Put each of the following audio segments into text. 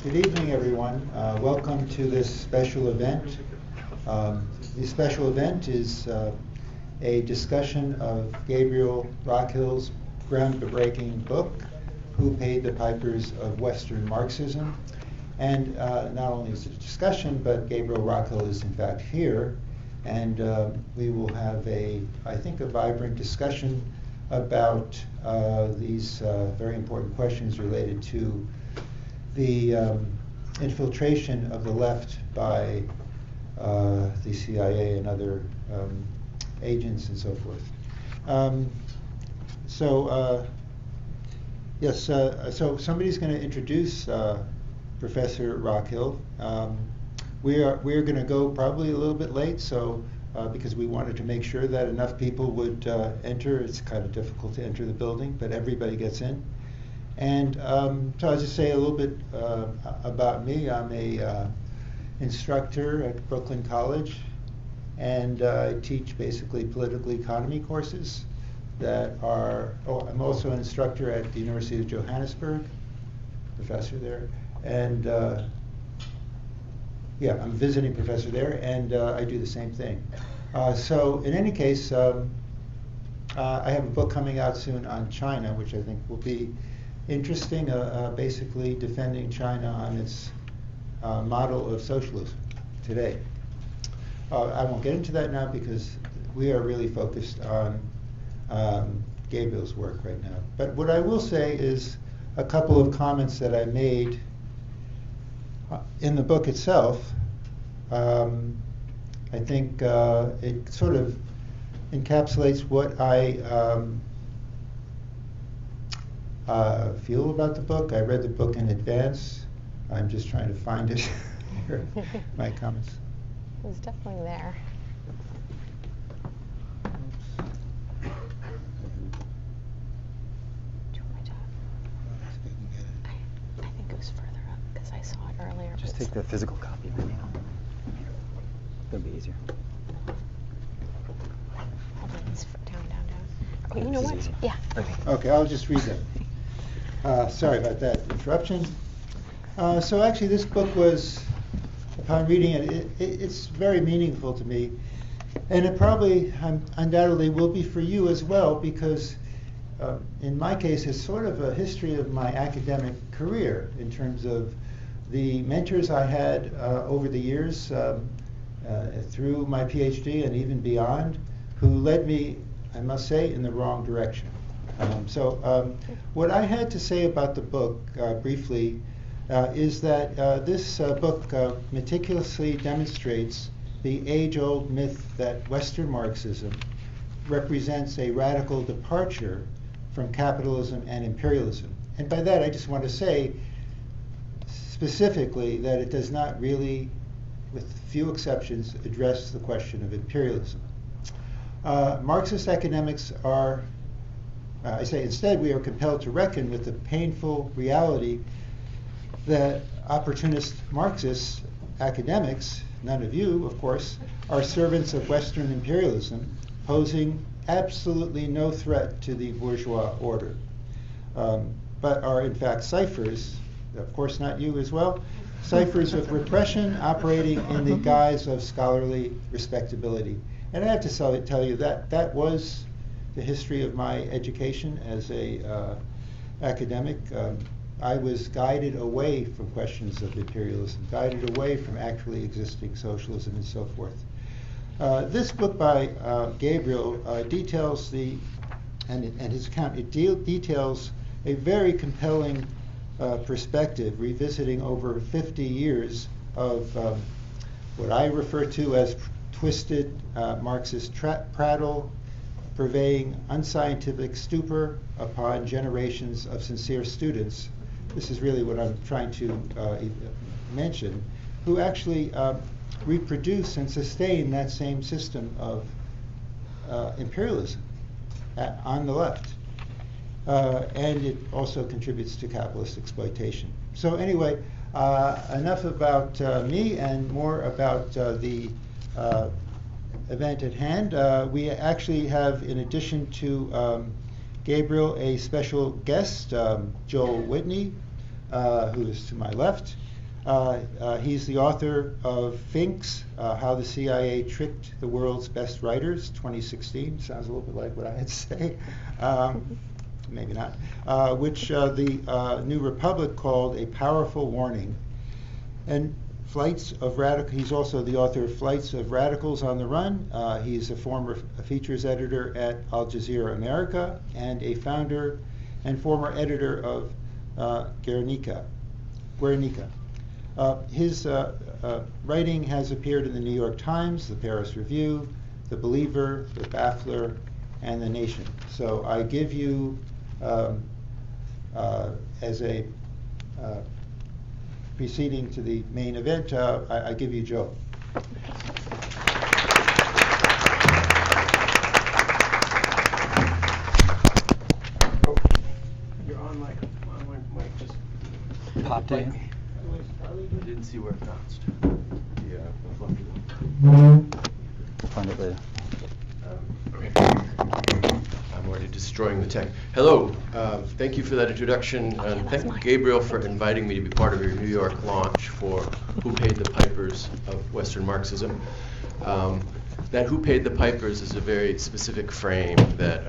Good evening, everyone. Welcome to this special event. This special event is a discussion of Gabriel Rockhill's groundbreaking book, Who Paid the Pipers of Western Marxism? And not only is it a discussion, but Gabriel Rockhill is in fact here, and we will have I think, a vibrant discussion about these very important questions related to the infiltration of the left by the CIA and other agents and so forth. So somebody's going to introduce Professor Rockhill. We're going to go probably a little bit late, so because we wanted to make sure that enough people would enter. It's kind of difficult to enter the building, but everybody gets in. And so I'll just say a little bit about me. I'm a instructor at Brooklyn College, and I teach basically political economy courses that are, I'm also an instructor at the University of Johannesburg, professor there, and I'm a visiting professor there, and I do the same thing. So in any case, I have a book coming out soon on China, which I think will be interesting, basically defending China on its model of socialism today. I won't get into that now because we are really focused on Gabriel's work right now. But what I will say is a couple of comments that I made in the book itself. I think it sort of encapsulates what I feel about the book. I read the book in advance. I'm just trying to find it here, my comments. It was definitely there. Do you want me to? I think it was further up because I saw it earlier. Just take the physical copy, then, It'll be easier. Hold on, it's down. Oh, you know what? Easy. Yeah. Okay, I'll just read that. Sorry about that interruption. So actually this book was, upon reading it, it's very meaningful to me. And it probably, undoubtedly, will be for you as well, because in my case, it's sort of a history of my academic career in terms of the mentors I had over the years through my PhD and even beyond, who led me, I must say, in the wrong direction. What I had to say about the book, briefly, is that this book meticulously demonstrates the age-old myth that Western Marxism represents a radical departure from capitalism and imperialism. And by that, I just want to say specifically that it does not really, with few exceptions, address the question of imperialism. Marxist academics are, I say instead, we are compelled to reckon with the painful reality that opportunist Marxist academics, none of you, of course, are servants of Western imperialism, posing absolutely no threat to the bourgeois order, but are in fact ciphers, of course not you as well, ciphers of repression operating in the guise of scholarly respectability. And I have to tell you that that was the history of my education as a academic. I was guided away from questions of imperialism, guided away from actually existing socialism and so forth. This book by Gabriel details and his account, it details a very compelling perspective, revisiting over 50 years of what I refer to as twisted Marxist prattle, purveying unscientific stupor upon generations of sincere students. This is really what I'm trying to mention, who actually reproduce and sustain that same system of imperialism on the left. And it also contributes to capitalist exploitation. So anyway, enough about me and more about the event at hand. We actually have, in addition to Gabriel, a special guest, Joel Whitney, who is to my left. He's the author of Finks, How the CIA Tricked the World's Best Writers, 2016. Sounds a little bit like what I had to say. Maybe not. Which the New Republic called a powerful warning. And he's also the author of Flights of Radicals on the Run. He's a former features editor at Al Jazeera America and a founder and former editor of Guernica. His writing has appeared in the New York Times, the Paris Review, the Believer, the Baffler, and the Nation. So I give you, as a preceding to the main event, I give you Joe. Oh, you're on mic. Mic just Popped in. I didn't see where it bounced. Yeah, Find it later. Okay. I'm already destroying the tech. Hello. Thank you for that introduction. And thank Gabriel for inviting me to be part of your New York launch for Who Paid the Pipers of Western Marxism. That Who Paid the Pipers is a very specific frame that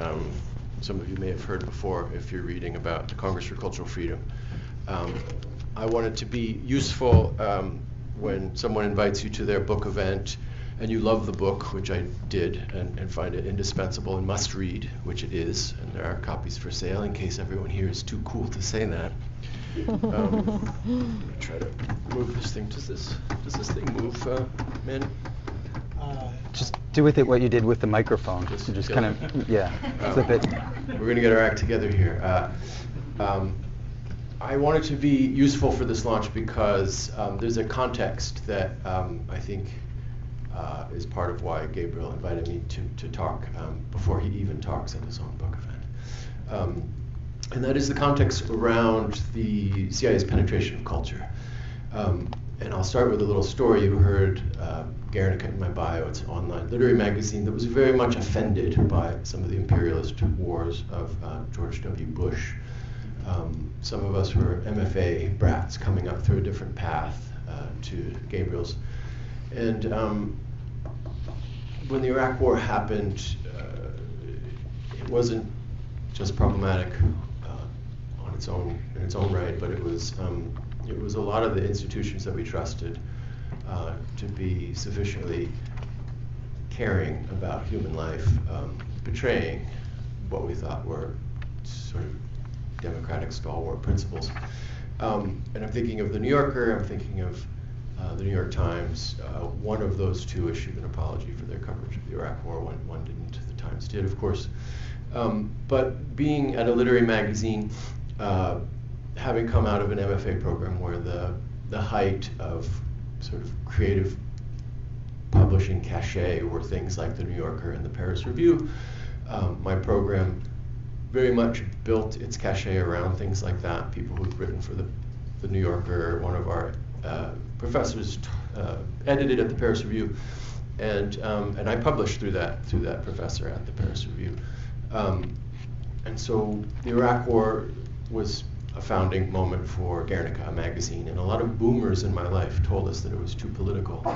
some of you may have heard before if you're reading about the Congress for Cultural Freedom. I wanted to be useful when someone invites you to their book event and you love the book, which I did, and find it indispensable and must read, which it is, and there are copies for sale in case everyone here is too cool to say that. Let me try to move this thing. Does this thing move, man? Just do with it what you did with the microphone. Just kind of, flip it. We're going to get our act together here. I wanted to be useful for this launch because there's a context that I think is part of why Gabriel invited me to talk before he even talks at his own book event. And that is the context around the CIA's penetration of culture. And I'll start with a little story. You heard Guernica in my bio. It's an online literary magazine that was very much offended by some of the imperialist wars of George W. Bush. Some of us were MFA brats coming up through a different path to Gabriel's. And when the Iraq War happened, it wasn't just problematic in its own right, but it was a lot of the institutions that we trusted to be sufficiently caring about human life, betraying what we thought were sort of democratic stalwart principles. And I'm thinking of the New Yorker, I'm thinking of the New York Times. One of those two issued an apology for their coverage of the Iraq War, one didn't. The Times did, of course. But being at a literary magazine, having come out of an MFA program where the height of sort of creative publishing cachet were things like the New Yorker and the Paris Review, my program very much built its cachet around things like that. People who'd written for the New Yorker, one of our professors edited at the Paris Review, and I published through that professor at the Paris Review. And so the Iraq War was a founding moment for Guernica, a magazine, and a lot of boomers in my life told us that it was too political.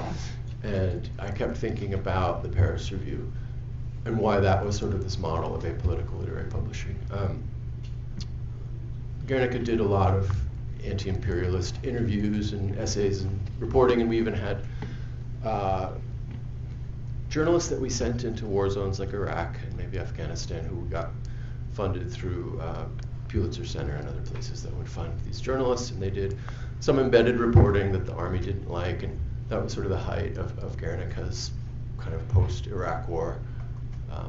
And I kept thinking about the Paris Review and why that was sort of this model of apolitical literary publishing. Guernica did a lot of anti-imperialist interviews and essays and reporting, and we even had journalists that we sent into war zones like Iraq and maybe Afghanistan who got funded through Pulitzer Center and other places that would fund these journalists, and they did some embedded reporting that the army didn't like, and that was sort of the height of Guernica's kind of post-Iraq war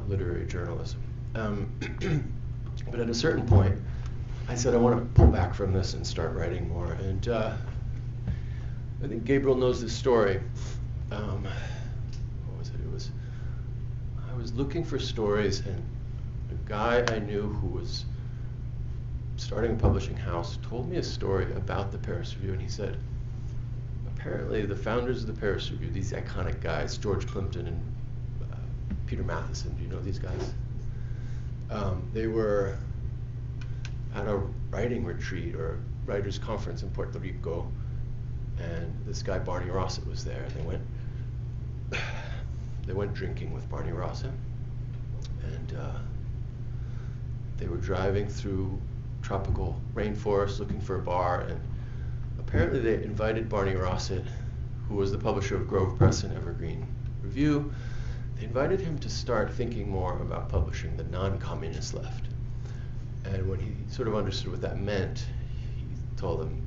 literary journalism. But at a certain point, I said I want to pull back from this and start writing more, and I think Gabriel knows this story. What was it? I was looking for stories, and a guy I knew who was starting a publishing house told me a story about the Paris Review, and he said, apparently the founders of the Paris Review, these iconic guys, George Plimpton and Peter Matheson, do you know these guys? They were at a writing retreat or a writers' conference in Puerto Rico, and this guy Barney Rossett was there. They went drinking with Barney Rossett, and they were driving through tropical rainforest looking for a bar, and apparently they invited Barney Rossett, who was the publisher of Grove Press and Evergreen Review. They invited him to start thinking more about publishing the non-communist left. And when he sort of understood what that meant, he told them,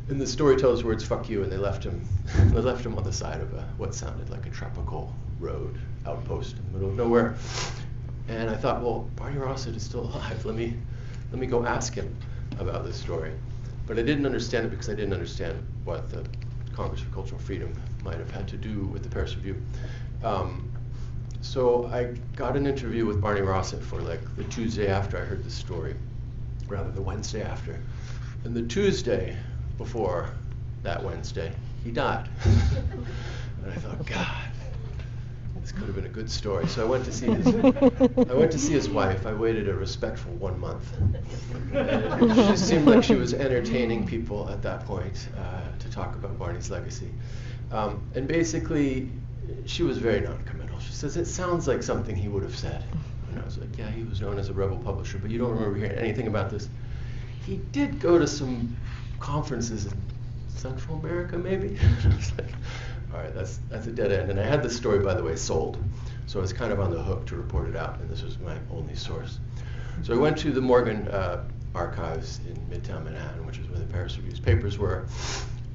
in the storyteller's words, "Fuck you," and they left him. They left him on the side of what sounded like a tropical road outpost in the middle of nowhere. And I thought, well, Barney Rossett is still alive. Let me go ask him about this story. But I didn't understand it because I didn't understand what the Congress for Cultural Freedom might have had to do with the Paris Review. So I got an interview with Barney Rossett for like the Tuesday after I heard the story, rather the Wednesday after. And the Tuesday before that Wednesday, he died. And I thought, God, this could have been a good story. So I went to see his wife. I waited a respectful 1 month. And she seemed like she was entertaining people at that point to talk about Barney's legacy. And basically, she was very non-committal. She says, it sounds like something he would have said. And I was like, yeah, he was known as a rebel publisher, but you don't remember hearing anything about this. He did go to some conferences in Central America, maybe? I was like, all right, that's a dead end. And I had the story, by the way, sold. So I was kind of on the hook to report it out, and this was my only source. So I went to the Morgan archives in Midtown Manhattan, which is where the Paris Review's papers were,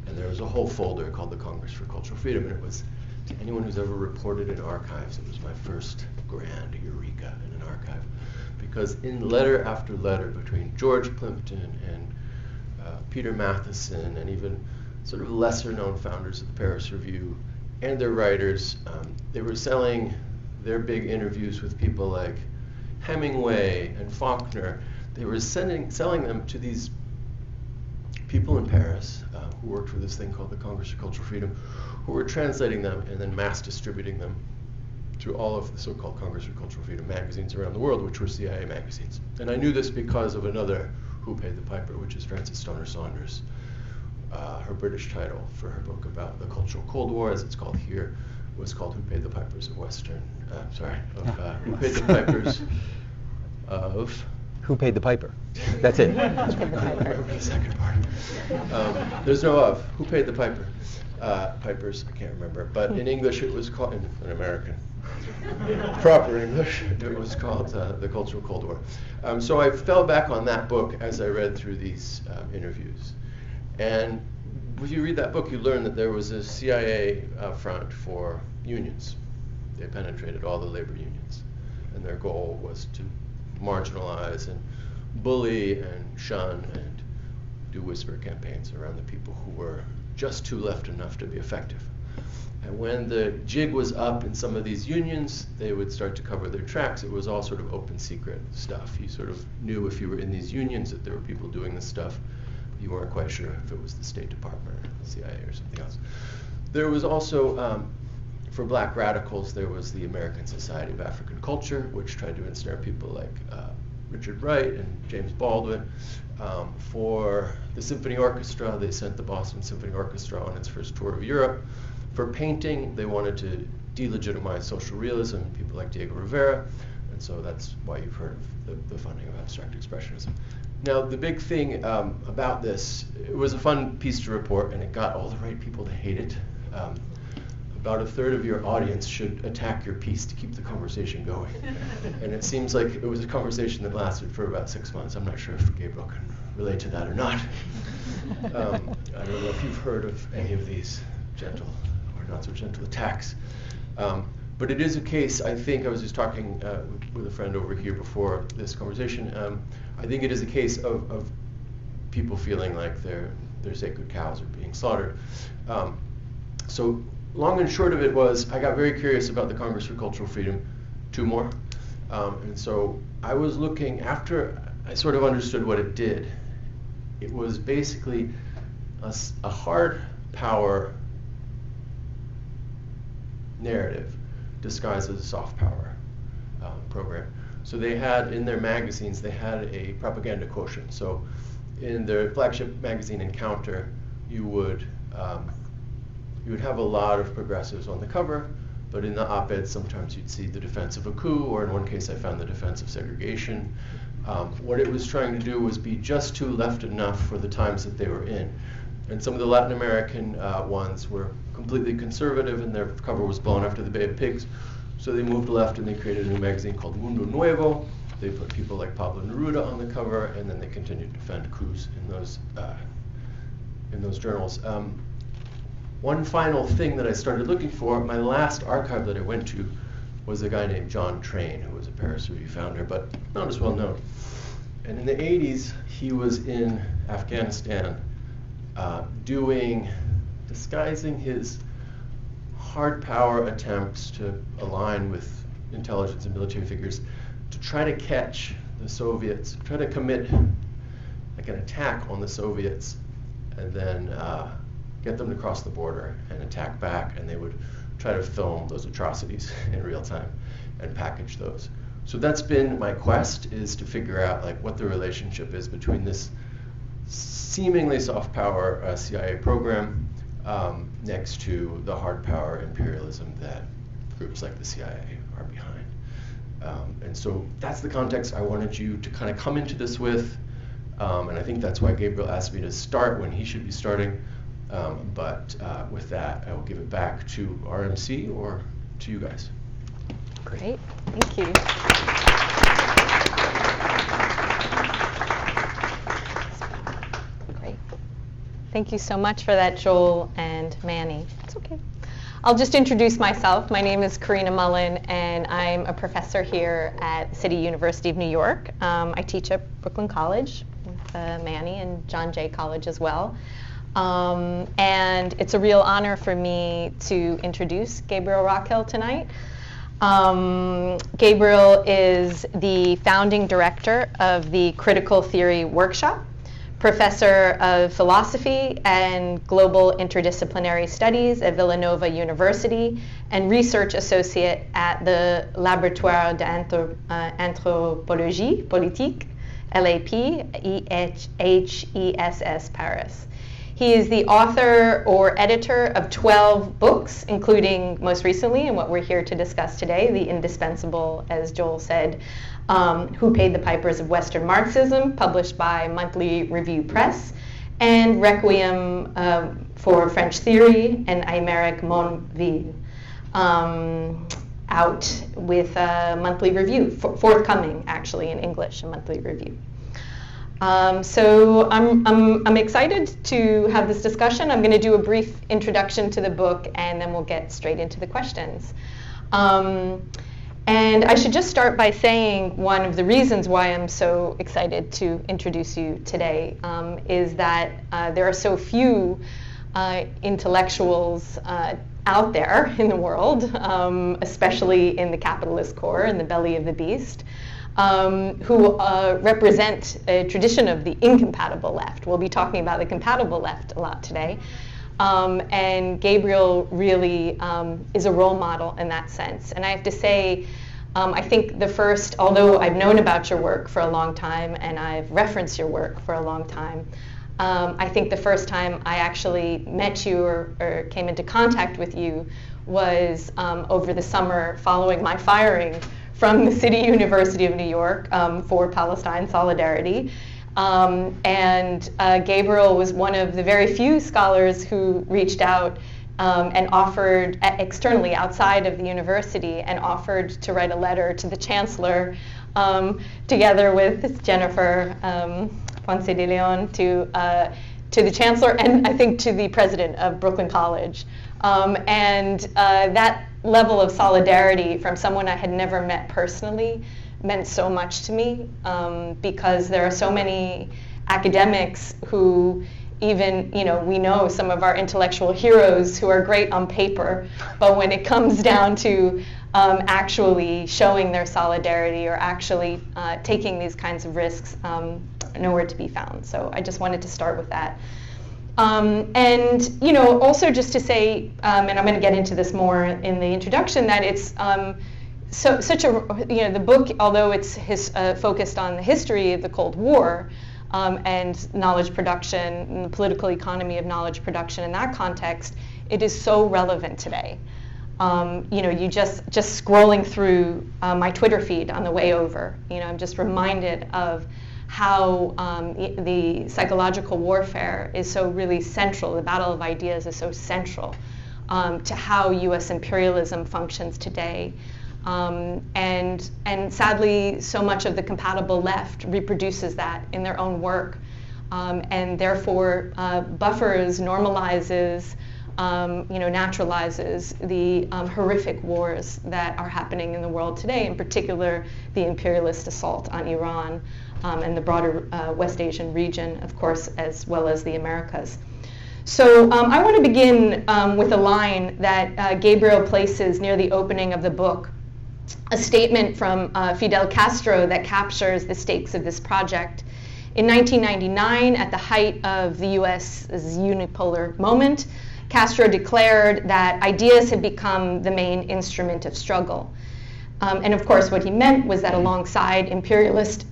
and there was a whole folder called the Congress for Cultural Freedom, and it was, to anyone who's ever reported in archives, it was my first grand eureka in an archive. Because in letter after letter between George Plimpton and Peter Matheson and even sort of lesser known founders of the Paris Review and their writers, they were selling their big interviews with people like Hemingway and Faulkner. They were selling them to these people in Paris who worked for this thing called the Congress for Cultural Freedom, who were translating them and then mass distributing them to all of the so-called Congress for Cultural Freedom magazines around the world, which were CIA magazines. And I knew this because of another Who Paid the Piper, which is Frances Stoner Saunders. Her British title for her book about the Cultural Cold War, as it's called here, was called Who Paid the Pipers of Who Paid the Pipers of... Who Paid the Piper? That's it. I remember the second part. There's no of. Who Paid the Piper? Pipers, I can't remember. But in English it was called, in American, proper English, it was called The Cultural Cold War. So I fell back on that book as I read through these interviews. And if you read that book, you learn that there was a CIA front for unions. They penetrated all the labor unions. And their goal was to marginalize and bully and shun and do whisper campaigns around the people who were just too left enough to be effective. And when the jig was up in some of these unions, they would start to cover their tracks. It was all sort of open secret stuff. You sort of knew if you were in these unions that there were people doing this stuff. You weren't quite sure if it was the State Department or the CIA or something else. There was also, for black radicals, there was the American Society of African Culture, which tried to ensnare people like Richard Wright and James Baldwin. For the Symphony Orchestra, they sent the Boston Symphony Orchestra on its first tour of Europe. For painting, they wanted to delegitimize social realism and people like Diego Rivera, and so that's why you've heard of the funding of abstract expressionism. Now, the big thing about this, it was a fun piece to report, and it got all the right people to hate it. About a third of your audience should attack your piece to keep the conversation going. And it seems like it was a conversation that lasted for about 6 months. I'm not sure if Gabriel can relate to that or not. I don't know if you've heard of any of these gentle or not so gentle attacks. But it is a case, I think, I was just talking with a friend over here before this conversation. I think it is a case of people feeling like their sacred cows are being slaughtered. So long and short of it was, I got very curious about the Congress for Cultural Freedom, 2 more. And so I was looking, after I sort of understood what it did, it was basically a hard power narrative disguised as a soft power program. So they had, in their magazines, they had a propaganda quotient. So in their flagship magazine, Encounter, you would have a lot of progressives on the cover, but in the op-ed sometimes you'd see the defense of a coup, or in one case I found the defense of segregation. What it was trying to do was be just too left enough for the times that they were in. And some of the Latin American ones were completely conservative, and their cover was blown after the Bay of Pigs. So they moved left and they created a new magazine called Mundo Nuevo. They put people like Pablo Neruda on the cover, and then they continued to defend coups in those journals. One final thing that I started looking for, my last archive that I went to was a guy named John Train, who was a Paris Review founder, but not as well known. And in the 80s, he was in Afghanistan disguising his hard power attempts to align with intelligence and military figures to try to catch the Soviets, try to commit like an attack on the Soviets, and then get them to cross the border and attack back, and they would try to film those atrocities in real time and package those. So that's been my quest, is to figure out like what the relationship is between this seemingly soft power CIA program next to the hard power imperialism that groups like the CIA are behind. And so that's the context I wanted you to kind of come into this with, and I think that's why Gabriel asked me to start when he should be starting. But with that, I will give it back to RMC or to you guys. Great, thank you. Great. Thank you so much for that, Joel and Manny. It's okay. I'll just introduce myself. My name is Corinna Mullin, and I'm a professor here at City University of New York. I teach at Brooklyn College with Manny, and John Jay College as well. And it's a real honor for me to introduce Gabriel Rockhill tonight. Gabriel is the founding director of the Critical Theory Workshop, professor of philosophy and global interdisciplinary studies at Villanova University, and research associate at the Laboratoire d'Anthropologie Politique, LAP, EHESS Paris. He is the author or editor of 12 books, including most recently, and what we're here to discuss today, the indispensable, as Joel said, Who Paid the Pipers of Western Marxism, published by Monthly Review Press, and Requiem for French Theory and Aymeric Monville, out with Monthly Review, forthcoming actually in English, a Monthly Review. So I'm excited to have this discussion. I'm going to do a brief introduction to the book, and then we'll get straight into the questions. And I should just start by saying one of the reasons why I'm so excited to introduce you today is that there are so few intellectuals out there in the world, especially in the capitalist core, in the belly of the beast, who represent a tradition of the incompatible left. We'll be talking about the compatible left a lot today. And Gabriel really is a role model in that sense. And I have to say, I think the first, although I've known about your work for a long time and I've referenced your work for a long time, I think the first time I actually met you or came into contact with you was over the summer following my firing from the City University of New York for Palestine Solidarity. And Gabriel was one of the very few scholars who reached out and offered externally outside of the university and offered to write a letter to the chancellor together with Jennifer Ponce de Leon to the chancellor and I think to the president of Brooklyn College. And that level of solidarity from someone I had never met personally meant so much to me because there are so many academics who even, we know some of our intellectual heroes who are great on paper, but when it comes down to actually showing their solidarity or actually taking these kinds of risks, nowhere to be found. So I just wanted to start with that. And also just to say, and I'm going to get into this more in the introduction, that it's the book, although it's focused on the history of the Cold War, and knowledge production and the political economy of knowledge production in that context, it is so relevant today. You just scrolling through my Twitter feed on the way over, I'm just reminded of how the psychological warfare is so really central, the battle of ideas is so central to how U.S. imperialism functions today. And sadly, so much of the compatible left reproduces that in their own work, and therefore buffers, normalizes, naturalizes the horrific wars that are happening in the world today, in particular the imperialist assault on Iran and the broader West Asian region, of course, as well as the Americas. So I want to begin with a line that Gabriel places near the opening of the book, a statement from Fidel Castro that captures the stakes of this project. In 1999, at the height of the US's unipolar moment, Castro declared that ideas had become the main instrument of struggle. And of course, what he meant was that alongside imperialist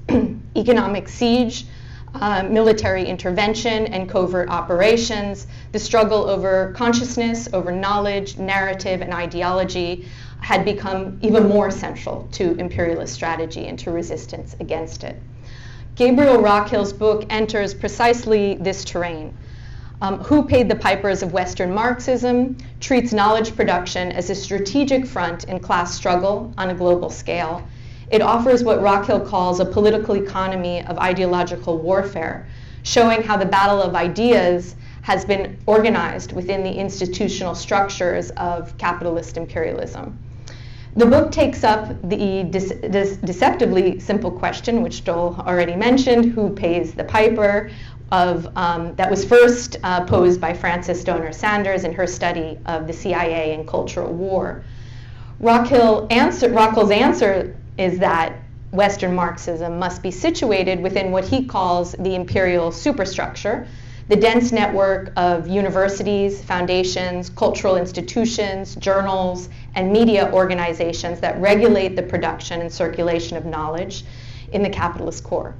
economic siege, military intervention, and covert operations, the struggle over consciousness, over knowledge, narrative, and ideology had become even more central to imperialist strategy and to resistance against it. Gabriel Rockhill's book enters precisely this terrain. Who Paid the Pipers of Western Marxism treats knowledge production as a strategic front in class struggle on a global scale. It offers what Rockhill calls a political economy of ideological warfare, showing how the battle of ideas has been organized within the institutional structures of capitalist imperialism. The book takes up the deceptively simple question, which Joel already mentioned, who pays the piper, that was first posed by Frances Donor Sanders in her study of the CIA and cultural war. Rockhill's answer is that Western Marxism must be situated within what he calls the imperial superstructure, the dense network of universities, foundations, cultural institutions, journals, and media organizations that regulate the production and circulation of knowledge in the capitalist core.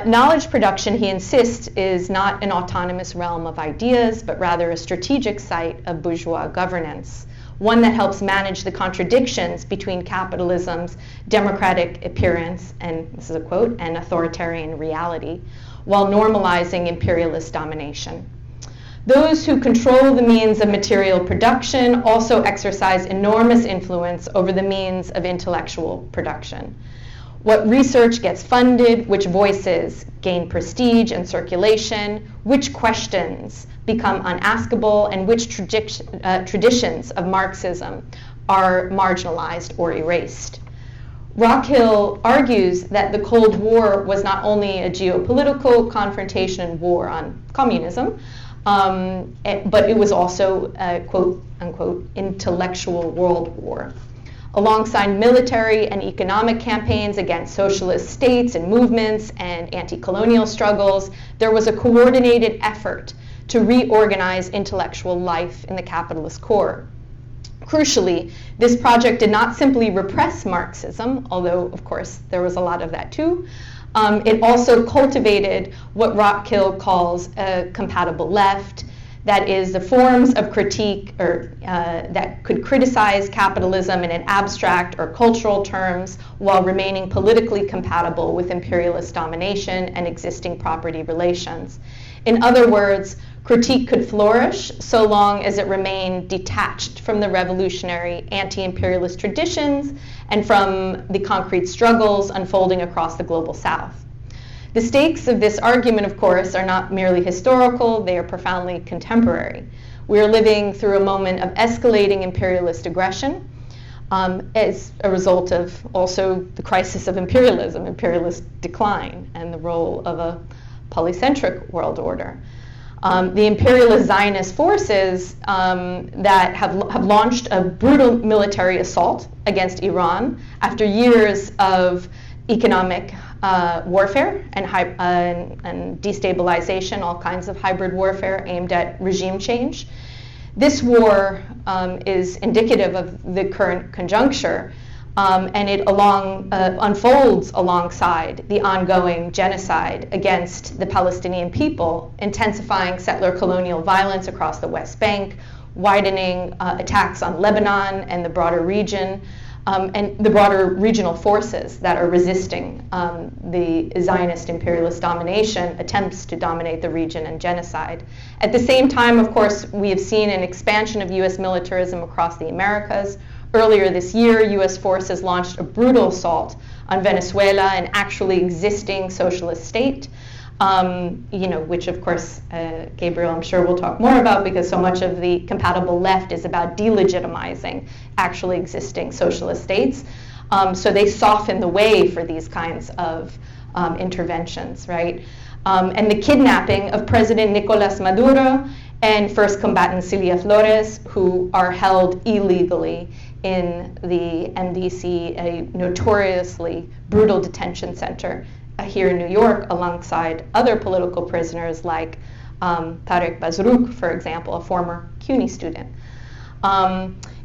Knowledge production, he insists, is not an autonomous realm of ideas, but rather a strategic site of bourgeois governance, one that helps manage the contradictions between capitalism's democratic appearance, and this is a quote, and authoritarian reality, while normalizing imperialist domination. Those who control the means of material production also exercise enormous influence over the means of intellectual production. What research gets funded, which voices gain prestige and circulation, which questions become unaskable, and which traditions of Marxism are marginalized or erased. Rockhill argues that the Cold War was not only a geopolitical confrontation and war on communism, but it was also a quote-unquote intellectual world war. Alongside military and economic campaigns against socialist states and movements and anti-colonial struggles, there was a coordinated effort to reorganize intellectual life in the capitalist core. Crucially, this project did not simply repress Marxism, although, of course, there was a lot of that too. It also cultivated what Rockhill calls a compatible left, that is, the forms of critique that could criticize capitalism in an abstract or cultural terms while remaining politically compatible with imperialist domination and existing property relations. In other words, critique could flourish so long as it remained detached from the revolutionary anti-imperialist traditions and from the concrete struggles unfolding across the global South. The stakes of this argument, of course, are not merely historical, they are profoundly contemporary. We are living through a moment of escalating imperialist aggression as a result of also the crisis of imperialism, imperialist decline, and the role of a polycentric world order. The imperialist Zionist forces that have launched a brutal military assault against Iran after years of economic warfare and destabilization, all kinds of hybrid warfare aimed at regime change. This war is indicative of the current conjuncture And it unfolds alongside the ongoing genocide against the Palestinian people, intensifying settler colonial violence across the West Bank, widening attacks on Lebanon and the broader region, and the broader regional forces that are resisting the Zionist imperialist domination, attempts to dominate the region, and genocide. At the same time, of course, we have seen an expansion of U.S. militarism across the Americas. Earlier this year, U.S. forces launched a brutal assault on Venezuela, an actually existing socialist state, which of course, Gabriel, I'm sure we'll talk more about, because so much of the compatible left is about delegitimizing actually existing socialist states. So they soften the way for these kinds of interventions, right? And the kidnapping of President Nicolas Maduro and first combatant Cilia Flores, who are held illegally in the MDC, a notoriously brutal detention center here in New York, alongside other political prisoners like Tarek Bazrouk, for example, a former CUNY student,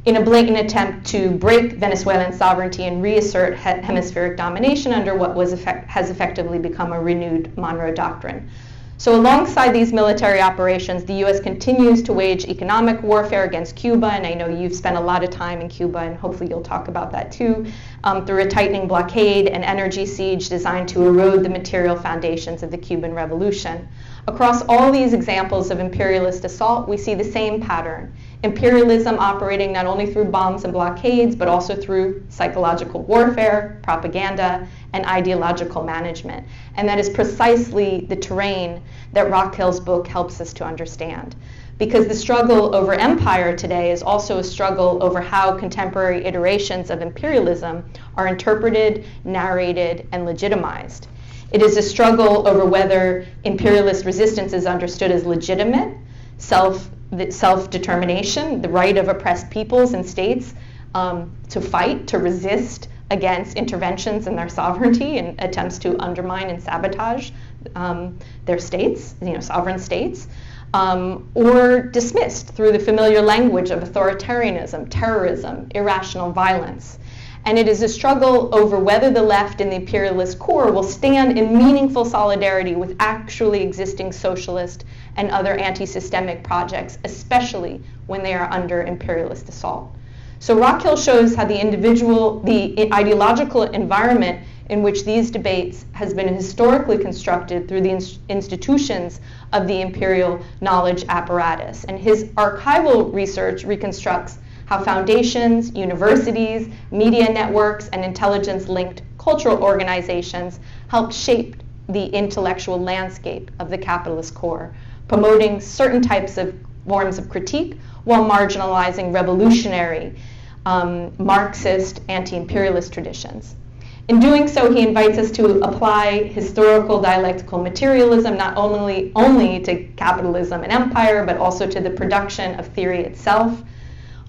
in a blatant attempt to break Venezuelan sovereignty and reassert hemispheric domination under what has effectively become a renewed Monroe Doctrine. So alongside these military operations, the U.S. continues to wage economic warfare against Cuba, and I know you've spent a lot of time in Cuba, and hopefully you'll talk about that too, through a tightening blockade and energy siege designed to erode the material foundations of the Cuban Revolution. Across all these examples of imperialist assault, we see the same pattern. Imperialism operating not only through bombs and blockades, but also through psychological warfare, propaganda, and ideological management. And that is precisely the terrain that Rockhill's book helps us to understand. Because the struggle over empire today is also a struggle over how contemporary iterations of imperialism are interpreted, narrated, and legitimized. It is a struggle over whether imperialist resistance is understood as legitimate, self-determination, the right of oppressed peoples and states to fight, to resist against interventions in their sovereignty and attempts to undermine and sabotage their states, sovereign states, or dismissed through the familiar language of authoritarianism, terrorism, irrational violence. And it is a struggle over whether the left and the imperialist core will stand in meaningful solidarity with actually existing socialist and other anti-systemic projects, especially when they are under imperialist assault. So Rockhill shows how the ideological environment in which these debates has been historically constructed through the institutions of the imperial knowledge apparatus. And his archival research reconstructs how foundations, universities, media networks, and intelligence-linked cultural organizations helped shape the intellectual landscape of the capitalist core, promoting certain types of forms of critique while marginalizing revolutionary, Marxist, anti-imperialist traditions. In doing so, he invites us to apply historical dialectical materialism not only to capitalism and empire, but also to the production of theory itself.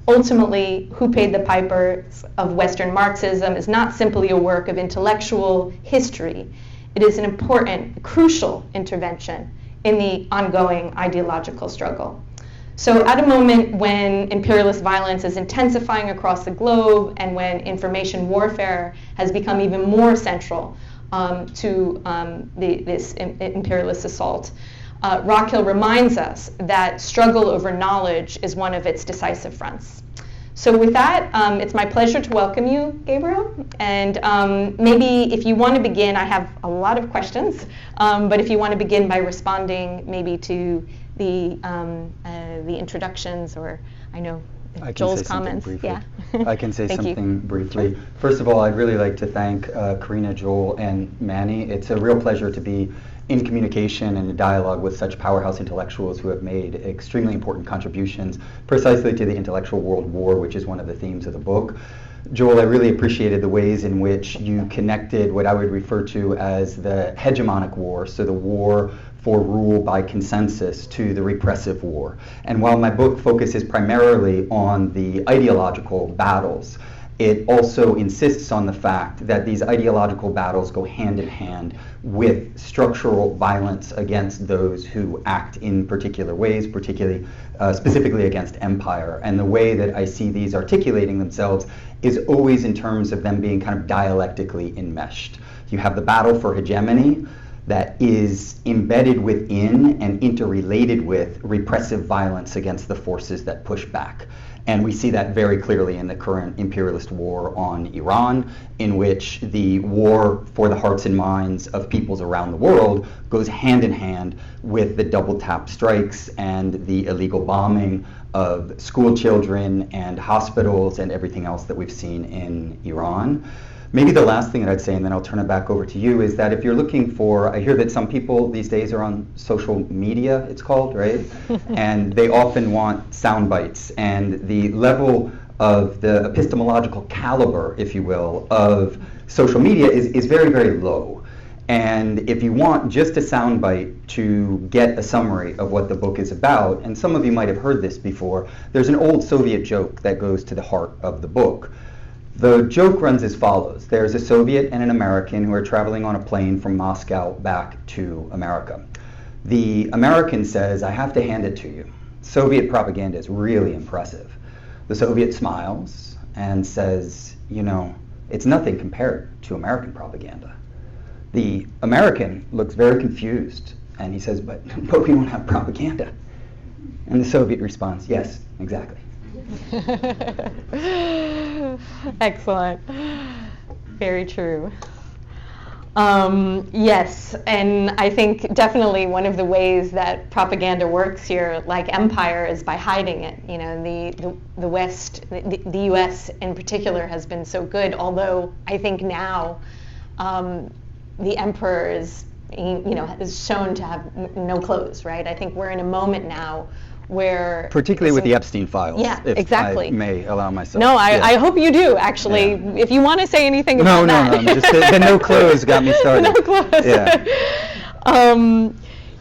Ultimately, Who Paid the Pipers of Western Marxism is not simply a work of intellectual history. It is an important, crucial intervention in the ongoing ideological struggle. So at a moment when imperialist violence is intensifying across the globe and when information warfare has become even more central to this imperialist assault, Rockhill reminds us that struggle over knowledge is one of its decisive fronts. So with that, it's my pleasure to welcome you, Gabriel. And maybe if you want to begin, I have a lot of questions, but if you want to begin by responding maybe to the introductions, or I know Joel's comments. Yeah. I can say Thank something you. briefly. First of all, I'd really like to thank Corinna, Joel, and Manny. It's a real pleasure to be in communication and dialogue with such powerhouse intellectuals who have made extremely important contributions precisely to the intellectual world war, which is one of the themes of the book. Joel, I really appreciated the ways in which you connected what I would refer to as the hegemonic war, so the war for rule by consensus, to the repressive war. And while my book focuses primarily on the ideological battles, it also insists on the fact that these ideological battles go hand in hand with structural violence against those who act in particular ways, particularly specifically against empire. And the way that I see these articulating themselves is always in terms of them being kind of dialectically enmeshed. You have the battle for hegemony that is embedded within and interrelated with repressive violence against the forces that push back. And we see that very clearly in the current imperialist war on Iran, in which the war for the hearts and minds of peoples around the world goes hand in hand with the double tap strikes and the illegal bombing of school children and hospitals and everything else that we've seen in Iran. Maybe the last thing that I'd say, and then I'll turn it back over to you, is that if you're looking for, I hear that some people these days are on social media, it's called, right? And they often want sound bites. And the level of the epistemological caliber, if you will, of social media is very, very low. And if you want just a soundbite to get a summary of what the book is about, and some of you might have heard this before, there's an old Soviet joke that goes to the heart of the book. The joke runs as follows. There's a Soviet and an American who are traveling on a plane from Moscow back to America. The American says, "I have to hand it to you. Soviet propaganda is really impressive." The Soviet smiles and says, "You know, it's nothing compared to American propaganda." The American looks very confused and he says, but we don't have propaganda. And the Soviet responds, "Yes, exactly." Excellent. Very true. Yes, and I think definitely one of the ways that propaganda works here, like empire, is by hiding it. You know, the West, the U.S. in particular, has been so good. Although I think now the emperor is shown to have no clothes. Right? I think we're in a moment now where, particularly with the Epstein files, yeah, if exactly. I may allow myself. No, I hope you do, actually. Yeah. If you want to say anything about that. No, just the no clothes got me started. No clothes. Yeah.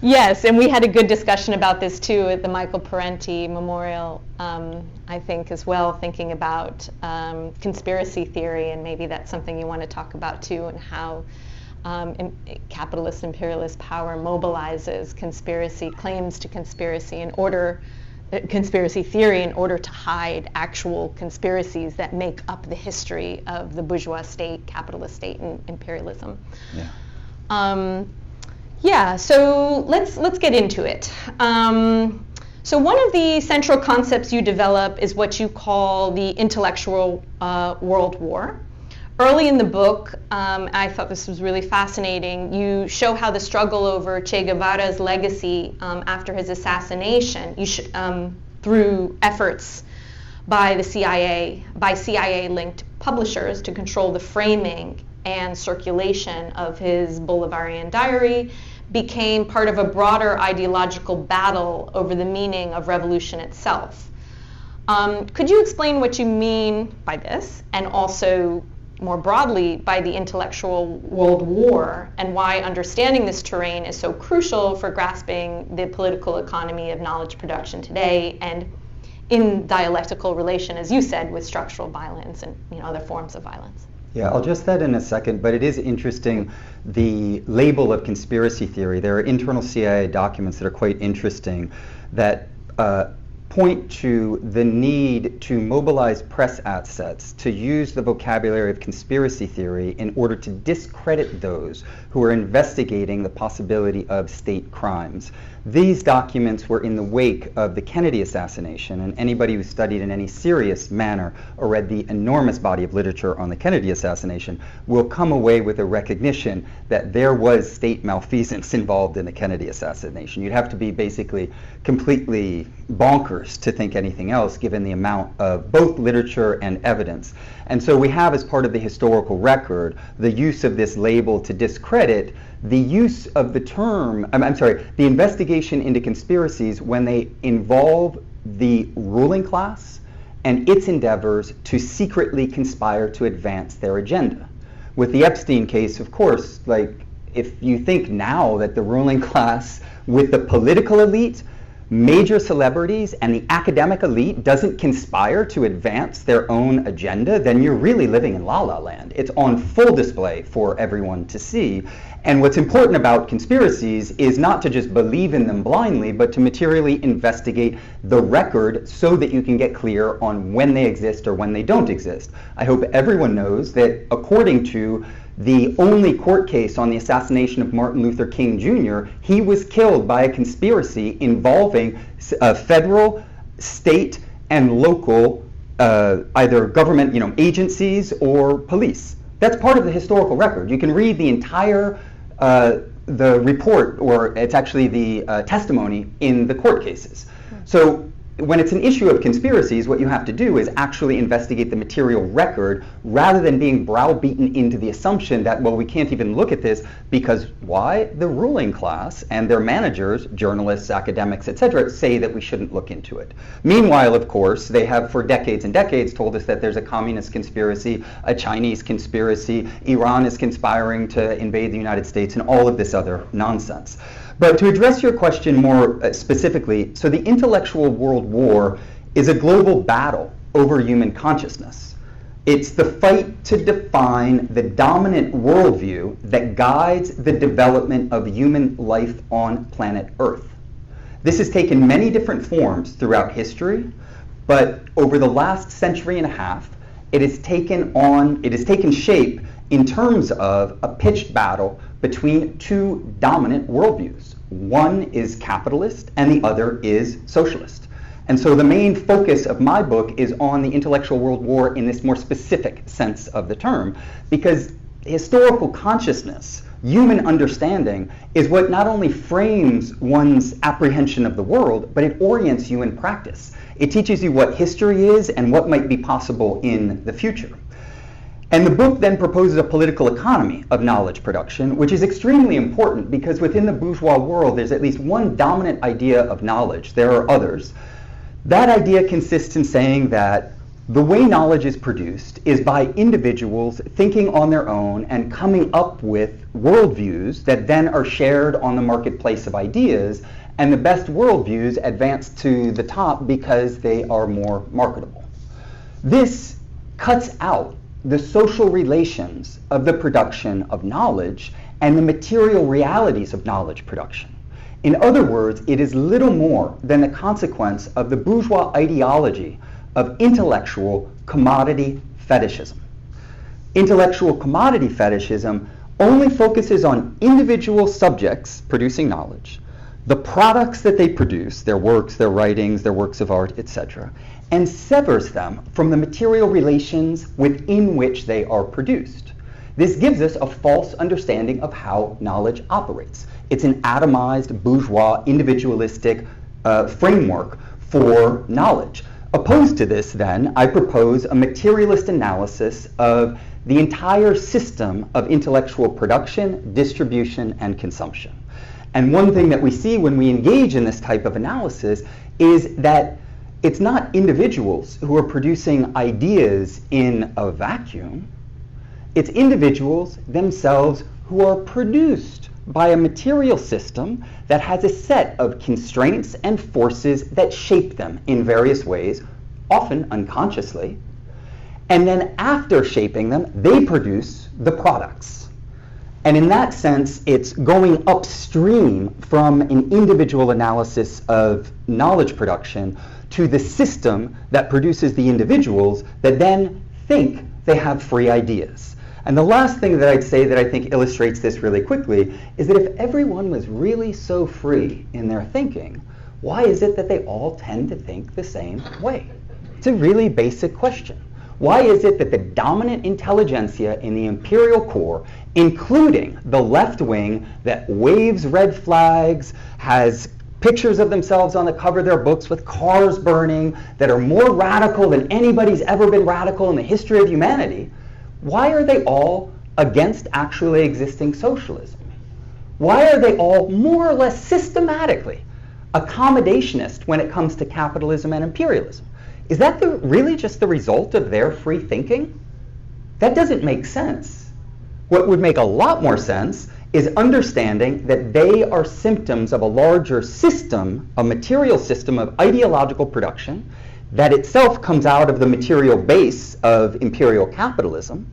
Yes, and we had a good discussion about this too at the Michael Parenti Memorial, I think, as well, thinking about conspiracy theory, and maybe that's something you want to talk about too, and how capitalist imperialist power mobilizes claims to conspiracy conspiracy theory in order to hide actual conspiracies that make up the history of the bourgeois state, capitalist state, and imperialism. Yeah. So let's get into it. So one of the central concepts you develop is what you call the intellectual world war. Early in the book, I thought this was really fascinating, you show how the struggle over Che Guevara's legacy after his assassination, through efforts by CIA-linked publishers to control the framing and circulation of his Bolivarian diary, became part of a broader ideological battle over the meaning of revolution itself. Could you explain what you mean by this, and also more broadly by the intellectual world war, and why understanding this terrain is so crucial for grasping the political economy of knowledge production today, and in dialectical relation, as you said, with structural violence and other forms of violence? Yeah, I'll address that in a second, but it is interesting, the label of conspiracy theory. There are internal CIA documents that are quite interesting that point to the need to mobilize press assets to use the vocabulary of conspiracy theory in order to discredit those who are investigating the possibility of state crimes. These documents were in the wake of the Kennedy assassination, and anybody who studied in any serious manner or read the enormous body of literature on the Kennedy assassination will come away with a recognition that there was state malfeasance involved in the Kennedy assassination. You'd have to be basically completely bonkers to think anything else, given the amount of both literature and evidence. And so we have, as part of the historical record, the use of this label to discredit the use of the term, the investigation into conspiracies when they involve the ruling class and its endeavors to secretly conspire to advance their agenda. With the Epstein case, of course, if you think now that the ruling class with the political elite major celebrities and the academic elite doesn't conspire to advance their own agenda, then you're really living in la la land. It's on full display for everyone to see. And what's important about conspiracies is not to just believe in them blindly, but to materially investigate the record so that you can get clear on when they exist or when they don't exist. I hope everyone knows that according to the only court case on the assassination of Martin Luther King Jr., he was killed by a conspiracy involving federal, state, and local either government agencies or police. That's part of the historical record. You can read the entire the report, or it's actually the testimony in the court cases. So when it's an issue of conspiracies, what you have to do is actually investigate the material record rather than being browbeaten into the assumption that, well, we can't even look at this because why? The ruling class and their managers, journalists, academics, etc., say that we shouldn't look into it. Meanwhile, of course, they have for decades and decades told us that there's a communist conspiracy, a Chinese conspiracy, Iran is conspiring to invade the United States, and all of this other nonsense. But to address your question more specifically, so the intellectual world war is a global battle over human consciousness. It's the fight to define the dominant worldview that guides the development of human life on planet Earth. This has taken many different forms throughout history, but over the last century and a half, it has taken shape in terms of a pitched battle between two dominant worldviews. One is capitalist and the other is socialist. And so the main focus of my book is on the intellectual world war in this more specific sense of the term, because historical consciousness, human understanding, is what not only frames one's apprehension of the world, but it orients you in practice. It teaches you what history is and what might be possible in the future. And the book then proposes a political economy of knowledge production, which is extremely important because within the bourgeois world, there's at least one dominant idea of knowledge. There are others. That idea consists in saying that the way knowledge is produced is by individuals thinking on their own and coming up with worldviews that then are shared on the marketplace of ideas, and the best worldviews advance to the top because they are more marketable. This cuts out the social relations of the production of knowledge and the material realities of knowledge production. In other words, it is little more than the consequence of the bourgeois ideology of intellectual commodity fetishism. Intellectual commodity fetishism only focuses on individual subjects producing knowledge, the products that they produce, their works, their writings, their works of art, etc., and severs them from the material relations within which they are produced. This gives us a false understanding of how knowledge operates. It's an atomized, bourgeois, individualistic framework for knowledge. Opposed to this, then, I propose a materialist analysis of the entire system of intellectual production, distribution, and consumption. And one thing that we see when we engage in this type of analysis is that it's not individuals who are producing ideas in a vacuum. It's individuals themselves who are produced by a material system that has a set of constraints and forces that shape them in various ways, often unconsciously. And then after shaping them, they produce the products. And in that sense, it's going upstream from an individual analysis of knowledge production to the system that produces the individuals that then think they have free ideas. And the last thing that I'd say that I think illustrates this really quickly is that if everyone was really so free in their thinking, why is it that they all tend to think the same way? It's a really basic question. Why is it that the dominant intelligentsia in the imperial core, including the left wing that waves red flags, has pictures of themselves on the cover of their books with cars burning, that are more radical than anybody's ever been radical in the history of humanity, why are they all against actually existing socialism? Why are they all more or less systematically accommodationist when it comes to capitalism and imperialism? Is that really just the result of their free thinking? That doesn't make sense. What would make a lot more sense is understanding that they are symptoms of a larger system, a material system of ideological production that itself comes out of the material base of imperial capitalism,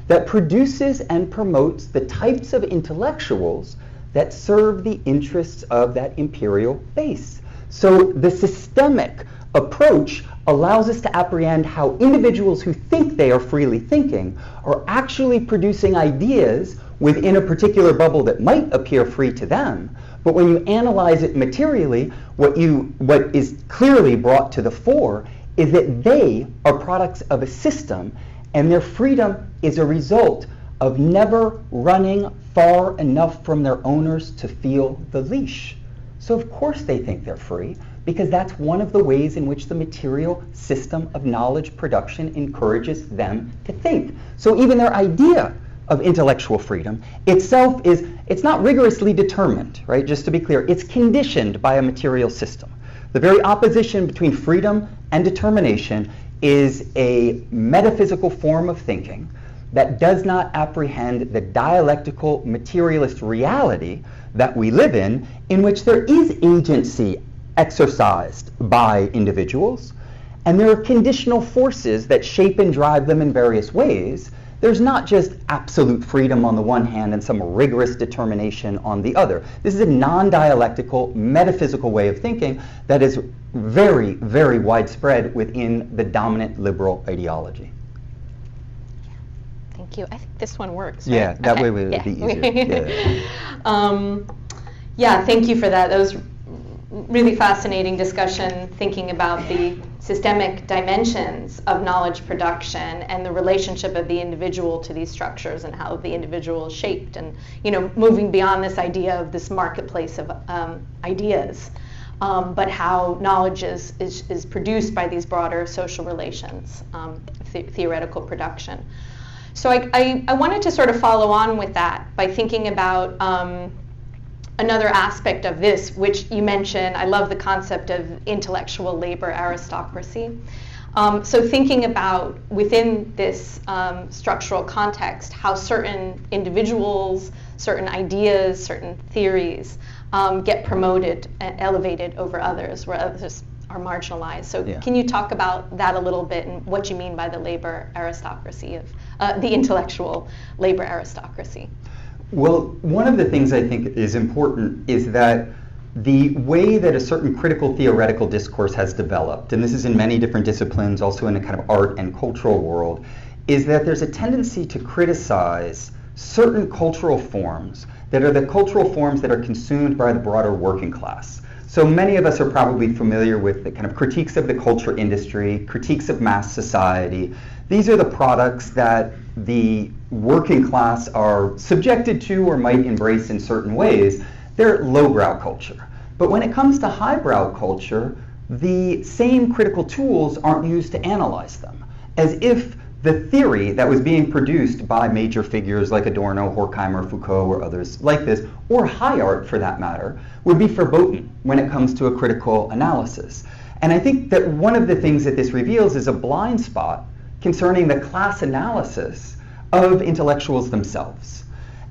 that produces and promotes the types of intellectuals that serve the interests of that imperial base. So the systemic approach allows us to apprehend how individuals who think they are freely thinking are actually producing ideas within a particular bubble that might appear free to them. But when you analyze it materially, what is clearly brought to the fore is that they are products of a system, and their freedom is a result of never running far enough from their owners to feel the leash. So of course they think they're free, because that's one of the ways in which the material system of knowledge production encourages them to think. So even their idea of intellectual freedom itself it's not rigorously determined, right? Just to be clear, it's conditioned by a material system. The very opposition between freedom and determination is a metaphysical form of thinking that does not apprehend the dialectical materialist reality that we live in which there is agency exercised by individuals, and there are conditional forces that shape and drive them in various ways. There's not just absolute freedom on the one hand and some rigorous determination on the other. This is a non-dialectical, metaphysical way of thinking that is very, very widespread within the dominant liberal ideology. Thank you. I think this one works. Yeah, right? that Okay. way it would be easier. Yeah, thank you for that. That was really fascinating discussion, thinking about the systemic dimensions of knowledge production and the relationship of the individual to these structures and how the individual is shaped, and moving beyond this idea of this marketplace of ideas, but how knowledge is produced by these broader social relations, theoretical production. So I wanted to sort of follow on with that by thinking about another aspect of this, which you mentioned. I love the concept of intellectual labor aristocracy. So thinking about within this structural context, how certain individuals, certain ideas, certain theories get promoted and elevated over others, where others are marginalized. So can you talk about that a little bit and what you mean by the labor aristocracy of the intellectual labor aristocracy? Well, one of the things I think is important is that the way that a certain critical theoretical discourse has developed, and this is in many different disciplines, also in the kind of art and cultural world, is that there's a tendency to criticize certain cultural forms that are the cultural forms that are consumed by the broader working class. So many of us are probably familiar with the kind of critiques of the culture industry, critiques of mass society. These are the products that the working class are subjected to or might embrace in certain ways. They're lowbrow culture. But when it comes to highbrow culture, the same critical tools aren't used to analyze them, as if the theory that was being produced by major figures like Adorno, Horkheimer, Foucault, or others like this, or high art for that matter, would be verboten when it comes to a critical analysis. And I think that one of the things that this reveals is a blind spot concerning the class analysis of intellectuals themselves.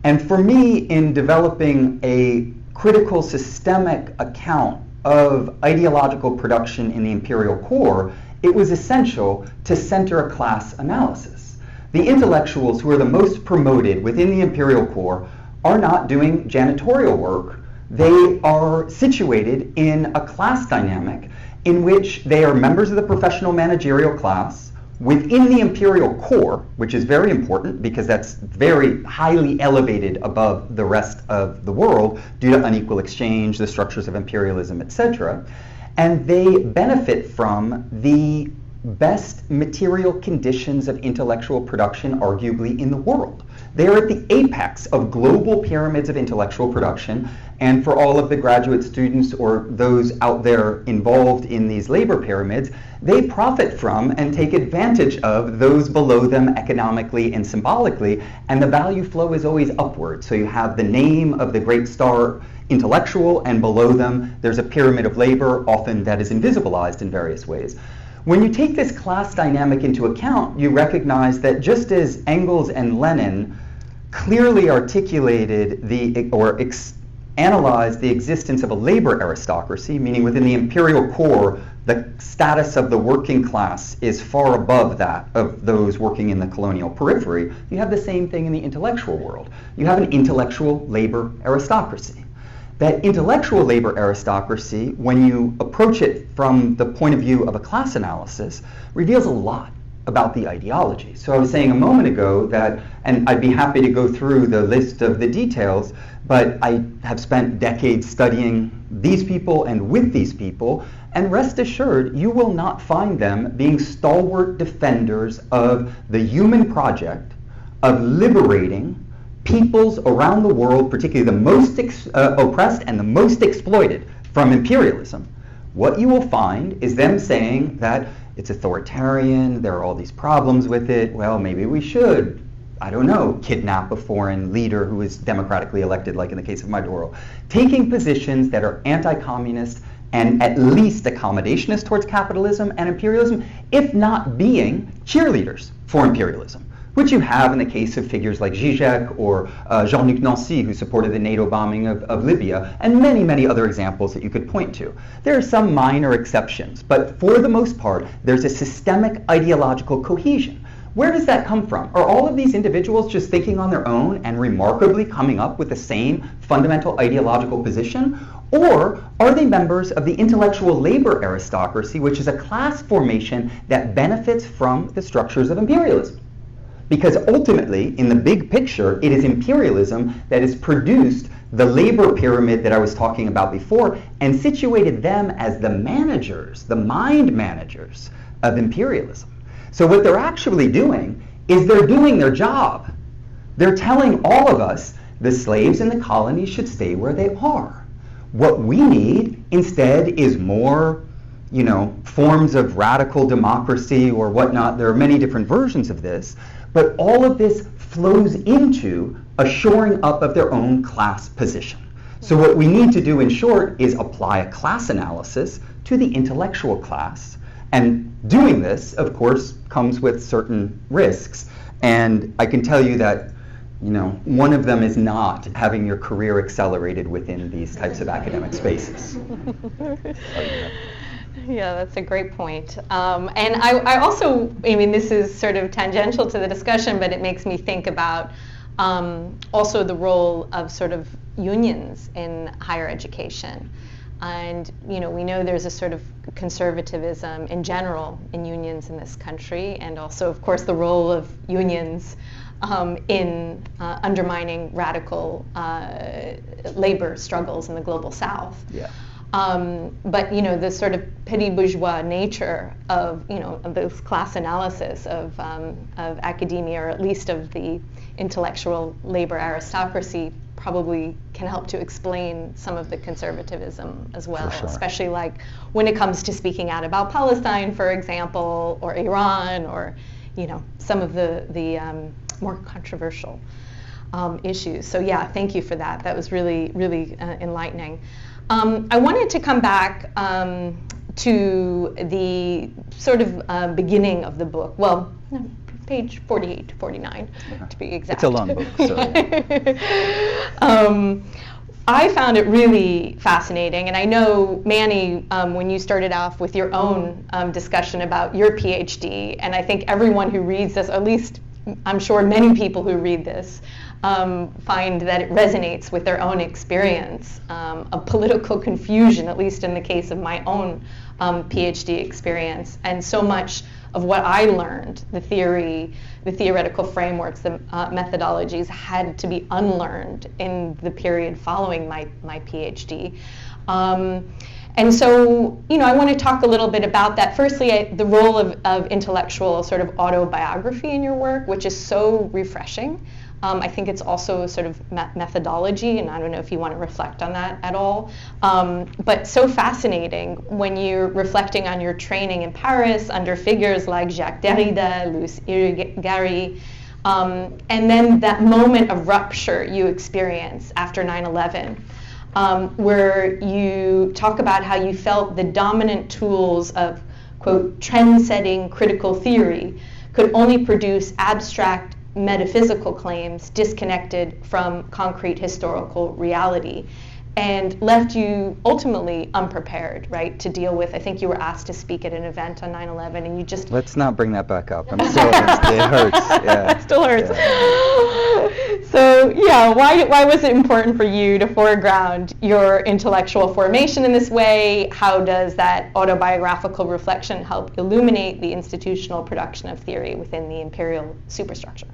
And for me, in developing a critical systemic account of ideological production in the imperial core, it was essential to center a class analysis. The intellectuals who are the most promoted within the imperial core are not doing janitorial work. They are situated in a class dynamic in which they are members of the professional managerial class within the imperial core, which is very important because that's very highly elevated above the rest of the world due to unequal exchange, the structures of imperialism, etc. And they benefit from the best material conditions of intellectual production, arguably, in the world. They are at the apex of global pyramids of intellectual production, and for all of the graduate students or those out there involved in these labor pyramids, they profit from and take advantage of those below them economically and symbolically, and the value flow is always upward. So you have the name of the great star intellectual, and below them there's a pyramid of labor, often that is invisibilized in various ways. When you take this class dynamic into account, you recognize that just as Engels and Lenin clearly articulated analyzed the existence of a labor aristocracy, meaning within the imperial core, the status of the working class is far above that of those working in the colonial periphery. You have the same thing in the intellectual world. You have an intellectual labor aristocracy. That intellectual labor aristocracy, when you approach it from the point of view of a class analysis, reveals a lot about the ideology. So I was saying a moment ago that, and I'd be happy to go through the list of the details, but I have spent decades studying these people and with these people, and rest assured, you will not find them being stalwart defenders of the human project of liberating peoples around the world, particularly the most oppressed and the most exploited from imperialism. What you will find is them saying that it's authoritarian, there are all these problems with it, well, maybe we should, I don't know, kidnap a foreign leader who is democratically elected, like in the case of Maduro. Taking positions that are anti-communist and at least accommodationist towards capitalism and imperialism, if not being cheerleaders for imperialism, which you have in the case of figures like Zizek or Jean-Luc Nancy, who supported the NATO bombing of Libya, and many, many other examples that you could point to. There are some minor exceptions, but for the most part, there's a systemic ideological cohesion. Where does that come from? Are all of these individuals just thinking on their own and remarkably coming up with the same fundamental ideological position? Or are they members of the intellectual labor aristocracy, which is a class formation that benefits from the structures of imperialism? Because ultimately, in the big picture, it is imperialism that has produced the labor pyramid that I was talking about before and situated them as the managers, the mind managers of imperialism. So what they're actually doing is they're doing their job. They're telling all of us the slaves in the colonies should stay where they are. What we need instead is more, forms of radical democracy or whatnot. There are many different versions of this. But all of this flows into a shoring up of their own class position. So what we need to do, in short, is apply a class analysis to the intellectual class. And doing this, of course, comes with certain risks. And I can tell you that, one of them is not having your career accelerated within these types of academic spaces. Yeah, that's a great point. And I also, this is sort of tangential to the discussion, but it makes me think about also the role of sort of unions in higher education. And, we know there's a sort of conservatism in general in unions in this country, and also, of course, the role of unions in undermining radical labor struggles in the global South. Yeah. But the sort of petty bourgeois nature of of this class analysis of academia, or at least of the intellectual labor aristocracy, probably can help to explain some of the conservatism as well, For sure. Especially like when it comes to speaking out about Palestine, for example, or Iran, or some of the more controversial issues. So yeah, thank you for that. That was really, really enlightening. I wanted to come back to the sort of beginning of the book. Well, page 48 to 49, to be exact. It's a long book, so yeah. I found it really fascinating, and I know, Manny, when you started off with your own discussion about your PhD, and I think everyone who reads this, at least I'm sure many people who read this, find that it resonates with their own experience of political confusion, at least in the case of my own PhD experience. And so much of what I learned, the theory, the theoretical frameworks, the methodologies, had to be unlearned in the period following my PhD. And so, I want to talk a little bit about that. Firstly, the role of intellectual sort of autobiography in your work, which is so refreshing. I think it's also a sort of methodology, and I don't know if you want to reflect on that at all. But so fascinating when you're reflecting on your training in Paris under figures like Jacques Derrida, Louis Irigaray, and then that moment of rupture you experience after 9/11. Where you talk about how you felt the dominant tools of, quote, trend-setting critical theory could only produce abstract metaphysical claims disconnected from concrete historical reality, and left you ultimately unprepared, right, to deal with. I think you were asked to speak at an event on 9/11, and you just... Let's not bring that back up. I'm still, it hurts. Yeah. It still hurts. Yeah. So, yeah, why was it important for you to foreground your intellectual formation in this way? How does that autobiographical reflection help illuminate the institutional production of theory within the imperial superstructure?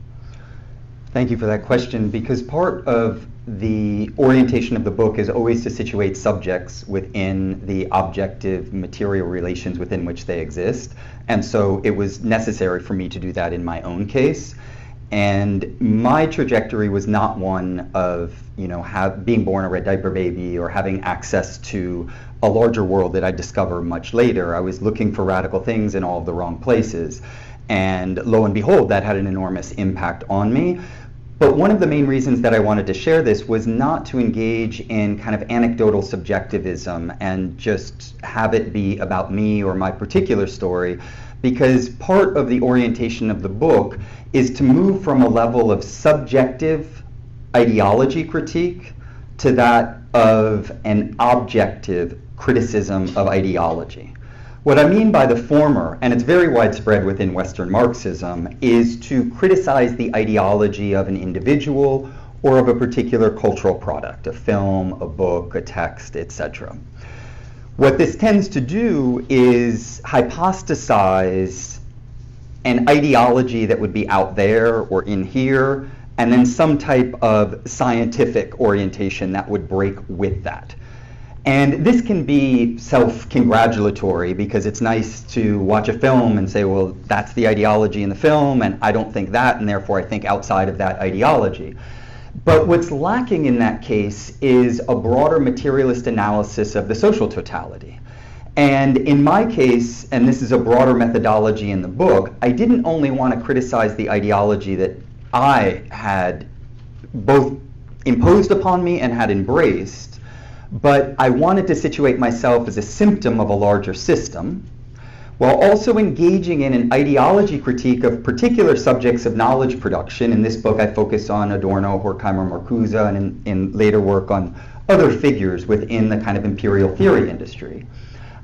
Thank you for that question, because part of the orientation of the book is always to situate subjects within the objective material relations within which they exist. And so it was necessary for me to do that in my own case. And my trajectory was not one of, being born a red diaper baby or having access to a larger world that I discover much later. I was looking for radical things in all of the wrong places. And lo and behold, that had an enormous impact on me. But one of the main reasons that I wanted to share this was not to engage in kind of anecdotal subjectivism and just have it be about me or my particular story, because part of the orientation of the book is to move from a level of subjective ideology critique to that of an objective criticism of ideology. What I mean by the former, and it's very widespread within Western Marxism, is to criticize the ideology of an individual or of a particular cultural product, a film, a book, a text, etc. What this tends to do is hypostasize an ideology that would be out there or in here, and then some type of scientific orientation that would break with that. And this can be self-congratulatory, because it's nice to watch a film and say, well, that's the ideology in the film, and I don't think that, and therefore I think outside of that ideology. But what's lacking in that case is a broader materialist analysis of the social totality. And in my case, and this is a broader methodology in the book, I didn't only want to criticize the ideology that I had both imposed upon me and had embraced, but I wanted to situate myself as a symptom of a larger system, while also engaging in an ideology critique of particular subjects of knowledge production. In this book, I focus on Adorno, Horkheimer, Marcuse, and in later work on other figures within the kind of imperial theory industry.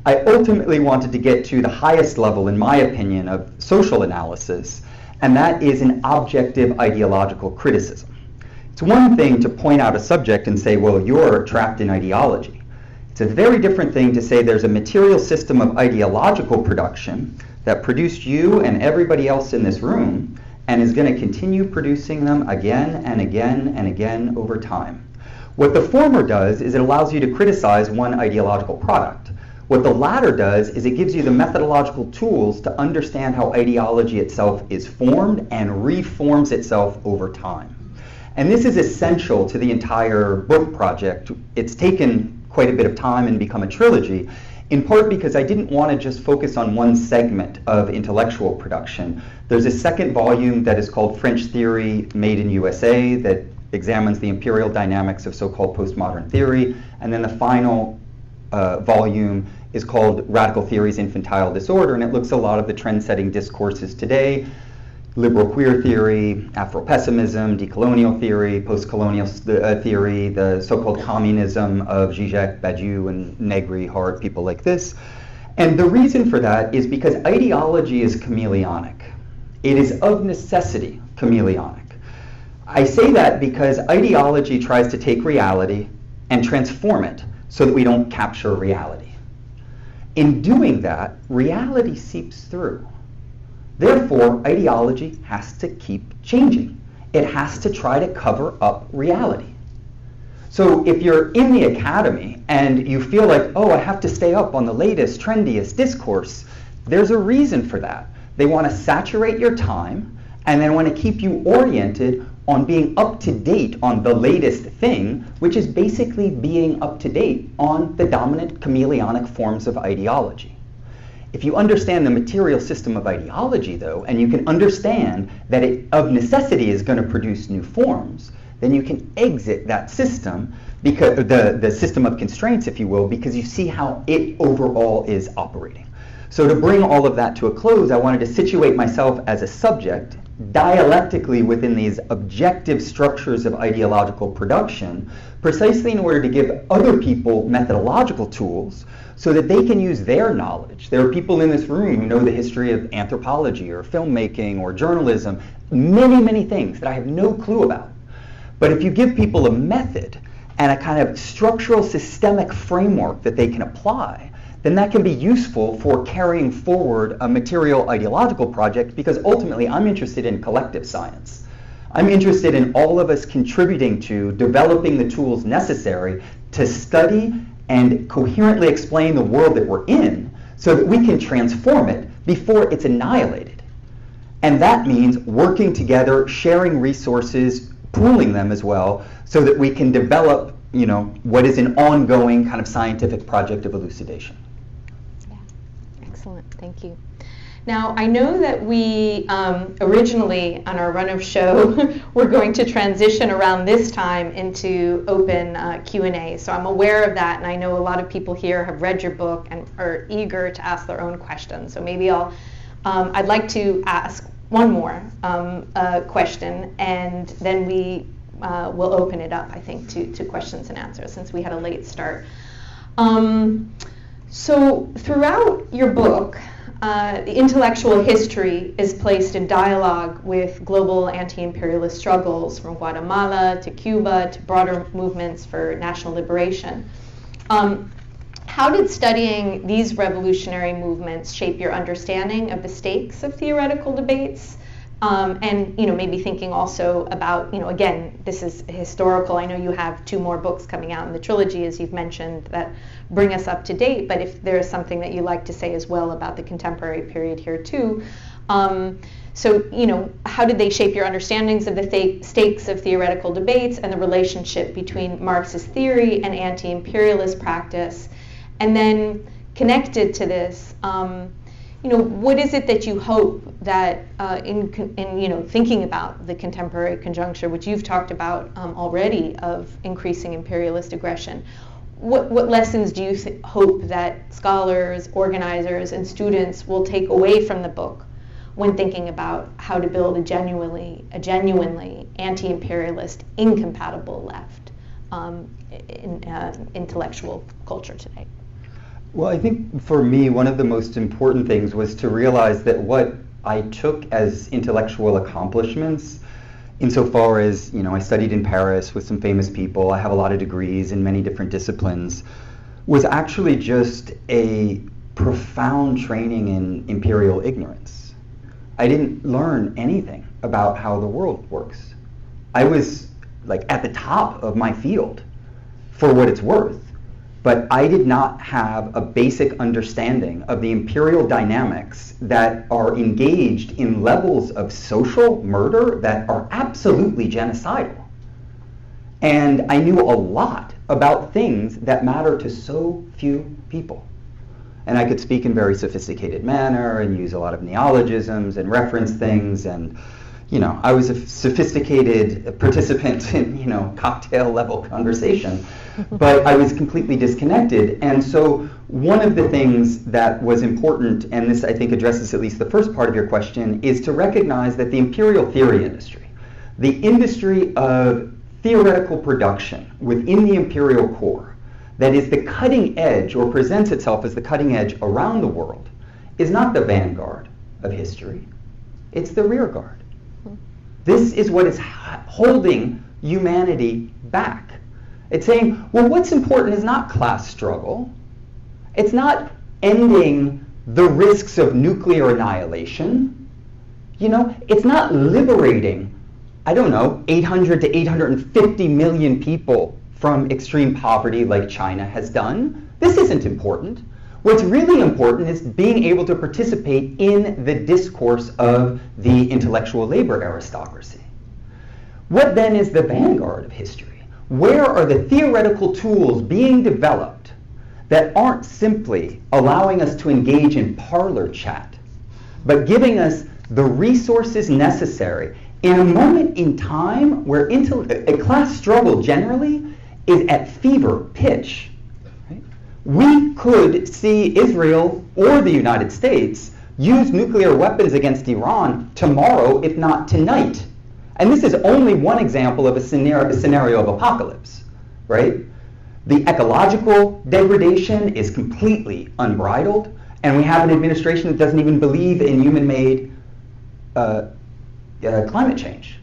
I ultimately wanted to get to the highest level, in my opinion, of social analysis, and that is an objective ideological criticism. It's one thing to point out a subject and say, well, you're trapped in ideology. It's a very different thing to say there's a material system of ideological production that produced you and everybody else in this room and is going to continue producing them again and again and again over time. What the former does is it allows you to criticize one ideological product. What the latter does is it gives you the methodological tools to understand how ideology itself is formed and reforms itself over time. And this is essential to the entire book project. It's taken quite a bit of time and become a trilogy, in part because I didn't want to just focus on one segment of intellectual production. There's a second volume that is called French Theory Made in USA that examines the imperial dynamics of so-called postmodern theory. And then the final volume is called Radical Theories, Infantile Disorder, and it looks at a lot of the trend-setting discourses today: liberal queer theory, Afro-pessimism, decolonial theory, post-colonial theory, the so-called communism of Zizek, Badiou, and Negri, Hart, people like this. And the reason for that is because ideology is chameleonic. It is of necessity chameleonic. I say that because ideology tries to take reality and transform it so that we don't capture reality. In doing that, reality seeps through. Therefore, ideology has to keep changing. It has to try to cover up reality. So if you're in the academy and you feel like, oh, I have to stay up on the latest, trendiest discourse, there's a reason for that. They want to saturate your time, and they want to keep you oriented on being up to date on the latest thing, which is basically being up to date on the dominant chameleonic forms of ideology. If you understand the material system of ideology, though, and you can understand that it of necessity is going to produce new forms, then you can exit that system, because the system of constraints, if you will, because you see how it overall is operating. So to bring all of that to a close, I wanted to situate myself as a subject dialectically within these objective structures of ideological production, precisely in order to give other people methodological tools so that they can use their knowledge. There are people in this room who know the history of anthropology or filmmaking or journalism, many, many things that I have no clue about. But if you give people a method and a kind of structural systemic framework that they can apply, then that can be useful for carrying forward a material ideological project, because ultimately I'm interested in collective science. I'm interested in all of us contributing to developing the tools necessary to study and coherently explain the world that we're in so that we can transform it before it's annihilated. And that means working together, sharing resources, pooling them as well, so that we can develop, what is an ongoing kind of scientific project of elucidation. Excellent, thank you. Now, I know that we originally on our run of show we're going to transition around this time into open Q&A. So I'm aware of that, and I know a lot of people here have read your book and are eager to ask their own questions. So maybe I'd like to ask one more question, and then we will open it up, I think, to questions and answers, since we had a late start. So throughout your book, the intellectual history is placed in dialogue with global anti-imperialist struggles from Guatemala to Cuba to broader movements for national liberation. How did studying these revolutionary movements shape your understanding of the stakes of theoretical debates? And maybe thinking also about, again, this is historical. I know you have 2 more books coming out in the trilogy, as you've mentioned, that bring us up to date. But if there's something that you'd like to say as well about the contemporary period here too. So, how did they shape your understandings of the stakes of theoretical debates and the relationship between Marxist theory and anti-imperialist practice? And then connected to this, what is it that you hope that in thinking about the contemporary conjuncture, which you've talked about already, of increasing imperialist aggression, what lessons do you hope that scholars, organizers, and students will take away from the book when thinking about how to build a genuinely anti-imperialist, incompatible left in intellectual culture today? Well, I think for me, one of the most important things was to realize that what I took as intellectual accomplishments, insofar as, I studied in Paris with some famous people, I have a lot of degrees in many different disciplines, was actually just a profound training in imperial ignorance. I didn't learn anything about how the world works. I was at the top of my field for what it's worth. But I did not have a basic understanding of the imperial dynamics that are engaged in levels of social murder that are absolutely genocidal. And I knew a lot about things that matter to so few people. And I could speak in very sophisticated manner and use a lot of neologisms and reference things, and I was a sophisticated participant in, cocktail level conversation, but I was completely disconnected. And so one of the things that was important, and this I think addresses at least the first part of your question, is to recognize that the imperial theory industry, the industry of theoretical production within the imperial core, that is the cutting edge, or presents itself as the cutting edge around the world, is not the vanguard of history, it's the rear guard. This is what is holding humanity back. It's saying, well, what's important is not class struggle. It's not ending the risks of nuclear annihilation. It's not liberating, 800 to 850 million people from extreme poverty like China has done. This isn't important. What's really important is being able to participate in the discourse of the intellectual labor aristocracy. What then is the vanguard of history? Where are the theoretical tools being developed that aren't simply allowing us to engage in parlor chat, but giving us the resources necessary in a moment in time where a class struggle generally is at fever pitch? We could see Israel or the United States use nuclear weapons against Iran tomorrow, if not tonight. And this is only one example of a scenario of apocalypse, right? The ecological degradation is completely unbridled, and we have an administration that doesn't even believe in human-made climate change.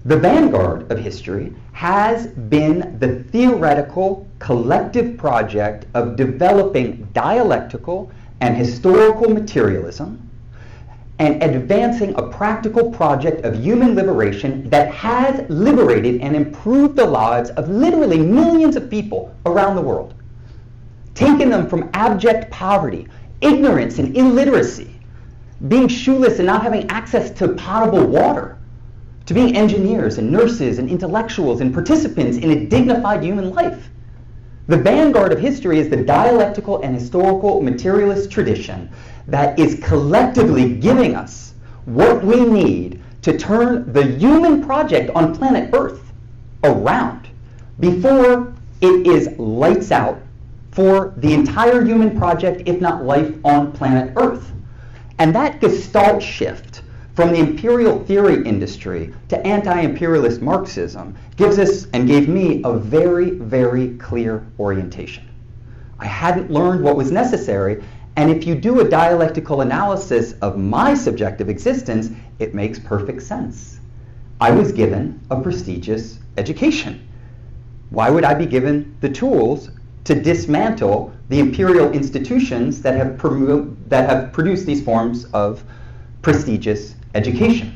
The vanguard of history has been the theoretical collective project of developing dialectical and historical materialism and advancing a practical project of human liberation that has liberated and improved the lives of literally millions of people around the world, taken them from abject poverty, ignorance, and illiteracy, being shoeless and not having access to potable water, to being engineers and nurses and intellectuals and participants in a dignified human life. The vanguard of history is the dialectical and historical materialist tradition that is collectively giving us what we need to turn the human project on planet Earth around before it is lights out for the entire human project, if not life on planet Earth. And that gestalt shift from the imperial theory industry to anti-imperialist Marxism gives us, and gave me, a very, very clear orientation. I hadn't learned what was necessary, and if you do a dialectical analysis of my subjective existence, it makes perfect sense. I was given a prestigious education. Why would I be given the tools to dismantle the imperial institutions that have produced these forms of prestigious education?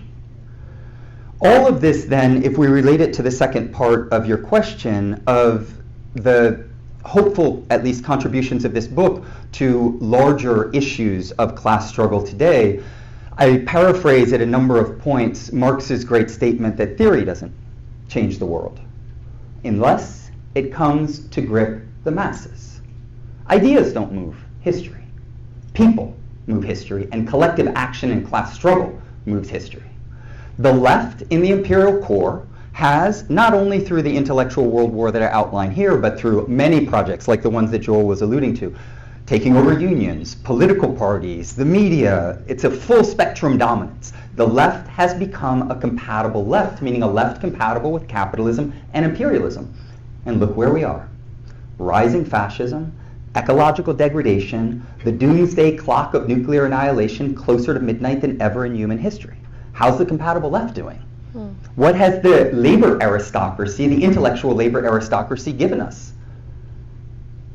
All of this then, if we relate it to the second part of your question of the hopeful, at least, contributions of this book to larger issues of class struggle today, I paraphrase at a number of points Marx's great statement that theory doesn't change the world unless it comes to grip the masses. Ideas don't move history. People move history, and collective action and class struggle moves history. The left in the imperial core has, not only through the intellectual world war that I outline here, but through many projects like the ones that Joel was alluding to, taking over unions, political parties, the media. It's a full spectrum dominance. The left has become a compatible left, meaning a left compatible with capitalism and imperialism. And look where we are. Rising fascism, ecological degradation, the doomsday clock of nuclear annihilation closer to midnight than ever in human history. How's the compatible left doing? What has the labor aristocracy, the intellectual labor aristocracy, given us?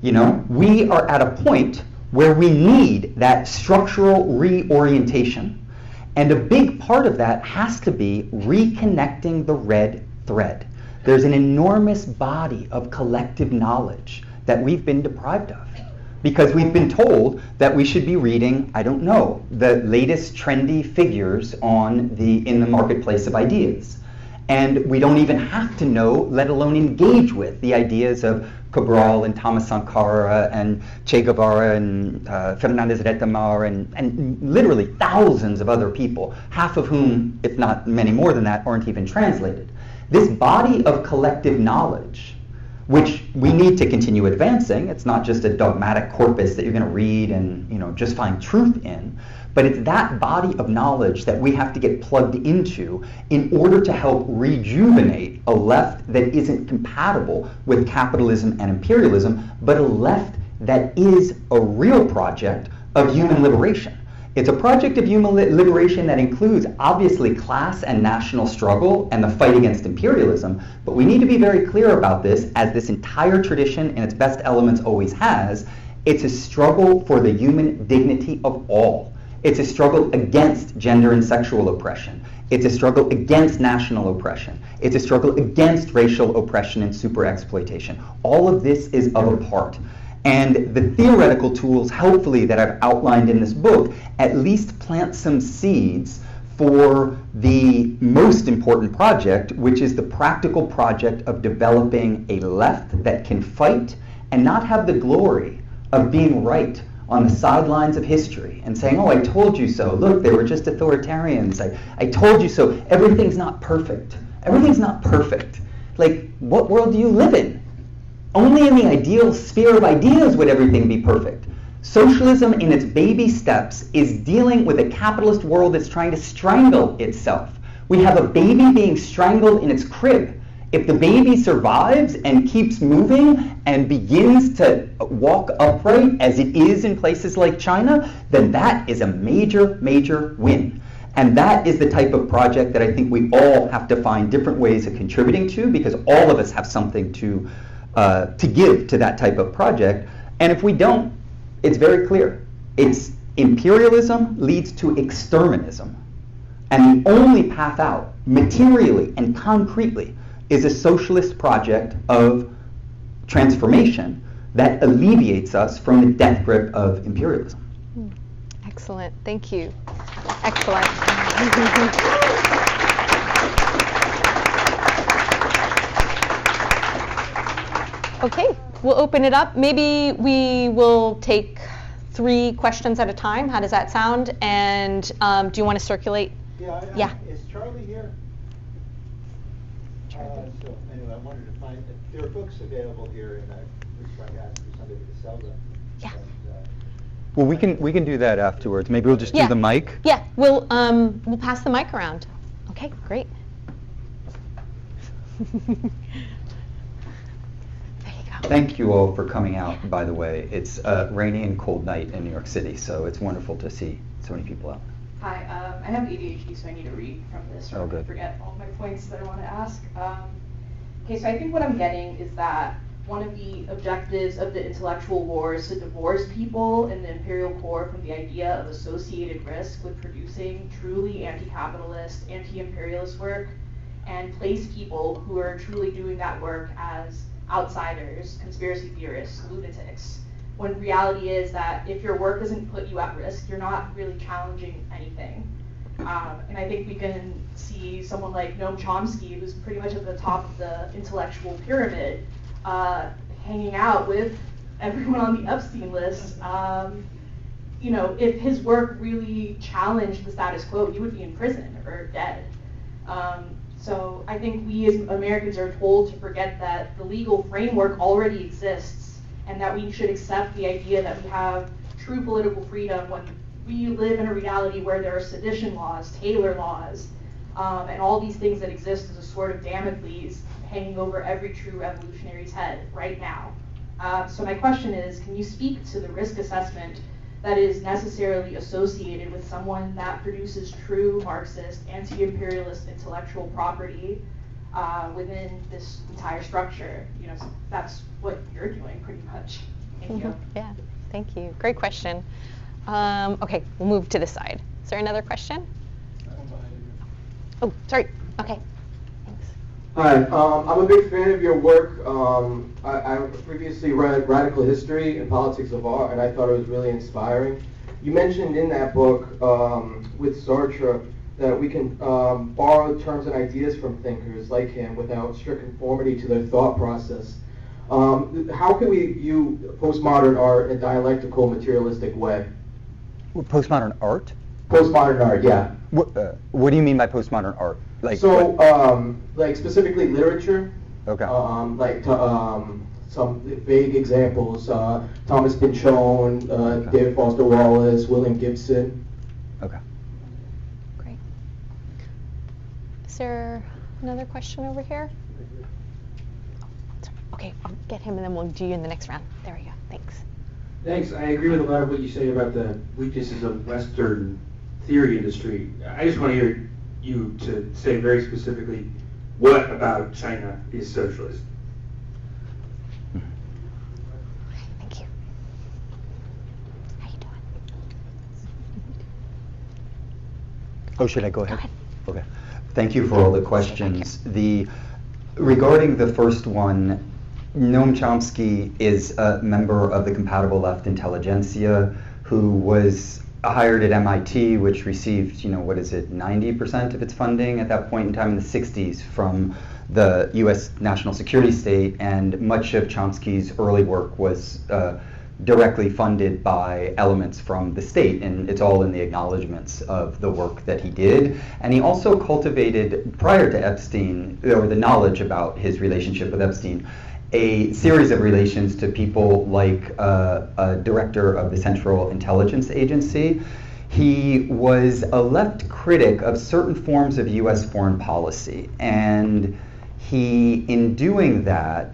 You know, we are at a point where we need that structural reorientation, and a big part of that has to be reconnecting the red thread. There's an enormous body of collective knowledge that we've been deprived of because we've been told that we should be reading, I don't know, the latest trendy figures in the marketplace of ideas. And we don't even have to know, let alone engage with, the ideas of Cabral and Thomas Sankara and Che Guevara and Fernandez Retamar and literally thousands of other people, half of whom, if not many more than that, aren't even translated. This body of collective knowledge, which we need to continue advancing. It's not just a dogmatic corpus that you're going to read and just find truth in, but it's that body of knowledge that we have to get plugged into in order to help rejuvenate a left that isn't compatible with capitalism and imperialism, but a left that is a real project of human liberation. It's a project of human liberation that includes, obviously, class and national struggle and the fight against imperialism, but we need to be very clear about this, as this entire tradition in its best elements always has. It's a struggle for the human dignity of all. It's a struggle against gender and sexual oppression. It's a struggle against national oppression. It's a struggle against racial oppression and super exploitation. All of this is of a part. And the theoretical tools, hopefully, that I've outlined in this book at least plant some seeds for the most important project, which is the practical project of developing a left that can fight and not have the glory of being right on the sidelines of history and saying, oh, I told you so. Look, they were just authoritarians. I told you so. Everything's not perfect. Everything's not perfect. Like, what world do you live in? Only in the ideal sphere of ideas would everything be perfect. Socialism in its baby steps is dealing with a capitalist world that's trying to strangle itself. We have a baby being strangled in its crib. If the baby survives and keeps moving and begins to walk upright as it is in places like China, then that is a major, major win. And that is the type of project that I think we all have to find different ways of contributing to, because all of us have something to give to that type of project. And if we don't, it's very clear. It's imperialism leads to exterminism. And the only path out, materially and concretely, is a socialist project of transformation that alleviates us from the death grip of imperialism. Excellent. Thank you. Excellent. Okay, we'll open it up. Maybe we will take 3 questions at a time. How does that sound? And do you want to circulate? Yeah. Is Charlie here? So anyway, I wanted to find that there are books available here, and I was trying to ask for somebody to sell them. Yeah. Well, we can do that afterwards. Maybe we'll just do the mic. Yeah, we'll pass the mic around. Okay, great. There you go. Thank you all for coming out, by the way. It's a rainy and cold night in New York City, so it's wonderful to see so many people out. Hi, I have ADHD, so I need to read from this or good. forget all my points that I want to ask. Okay, so I think what I'm getting is that one of the objectives of the intellectual war is to divorce people in the imperial core from the idea of associated risk with producing truly anti-capitalist, anti-imperialist work, and place people who are truly doing that work as outsiders, conspiracy theorists, lunatics. When reality is that if your work doesn't put you at risk, you're not really challenging anything. And I think we can see someone like Noam Chomsky, who's pretty much at the top of the intellectual pyramid, hanging out with everyone on the Epstein list. You know, if his work really challenged the status quo, he would be in prison or dead. So I think we as Americans are told to forget that the legal framework already exists, and that we should accept the idea that we have true political freedom when we live in a reality where there are sedition laws, Taylor laws, and all these things that exist as a sword of Damocles hanging over every true revolutionary's head right now. So my question is, can you speak to the risk assessment that is necessarily associated with someone that produces true Marxist, anti-imperialist intellectual property within this entire structure? You know, that's what you're doing pretty much. Thank you. Yeah, thank you. Great question. Okay, we'll move to this side. Is there another question? Oh, sorry. Okay. Thanks. Hi, I'm a big fan of your work. I previously read Radical History and Politics of Art, and I thought it was really inspiring. You mentioned in that book with Sartre that we can borrow terms and ideas from thinkers like him without strict conformity to their thought process. How can we view postmodern art in a dialectical, materialistic way? Postmodern art? Postmodern art, yeah. What do you mean by postmodern art? Like like specifically literature. Okay. Some vague examples: Thomas Pynchon, David Foster Wallace, William Gibson. Okay. Great. Is there another question over here? Okay, I'll get him and then we'll do you in the next round. There we go. Thanks. Thanks. I agree with a lot of what you say about the weaknesses of Western theory industry. I just want to hear you to say very specifically what about China is socialist. Thank you. How you doing? Oh, should I go ahead? Go ahead. Okay. Thank you for all the questions. Regarding the first one, Noam Chomsky is a member of the compatible left intelligentsia who was hired at MIT, which received, 90% of its funding at that point in time in the 60s from the US national security state, and much of Chomsky's early work was directly funded by elements from the state, and it's all in the acknowledgments of the work that he did. And he also cultivated, prior to Epstein, or the knowledge about his relationship with Epstein, a series of relations to people like a director of the Central Intelligence Agency. He was a left critic of certain forms of U.S. foreign policy, and he, in doing that,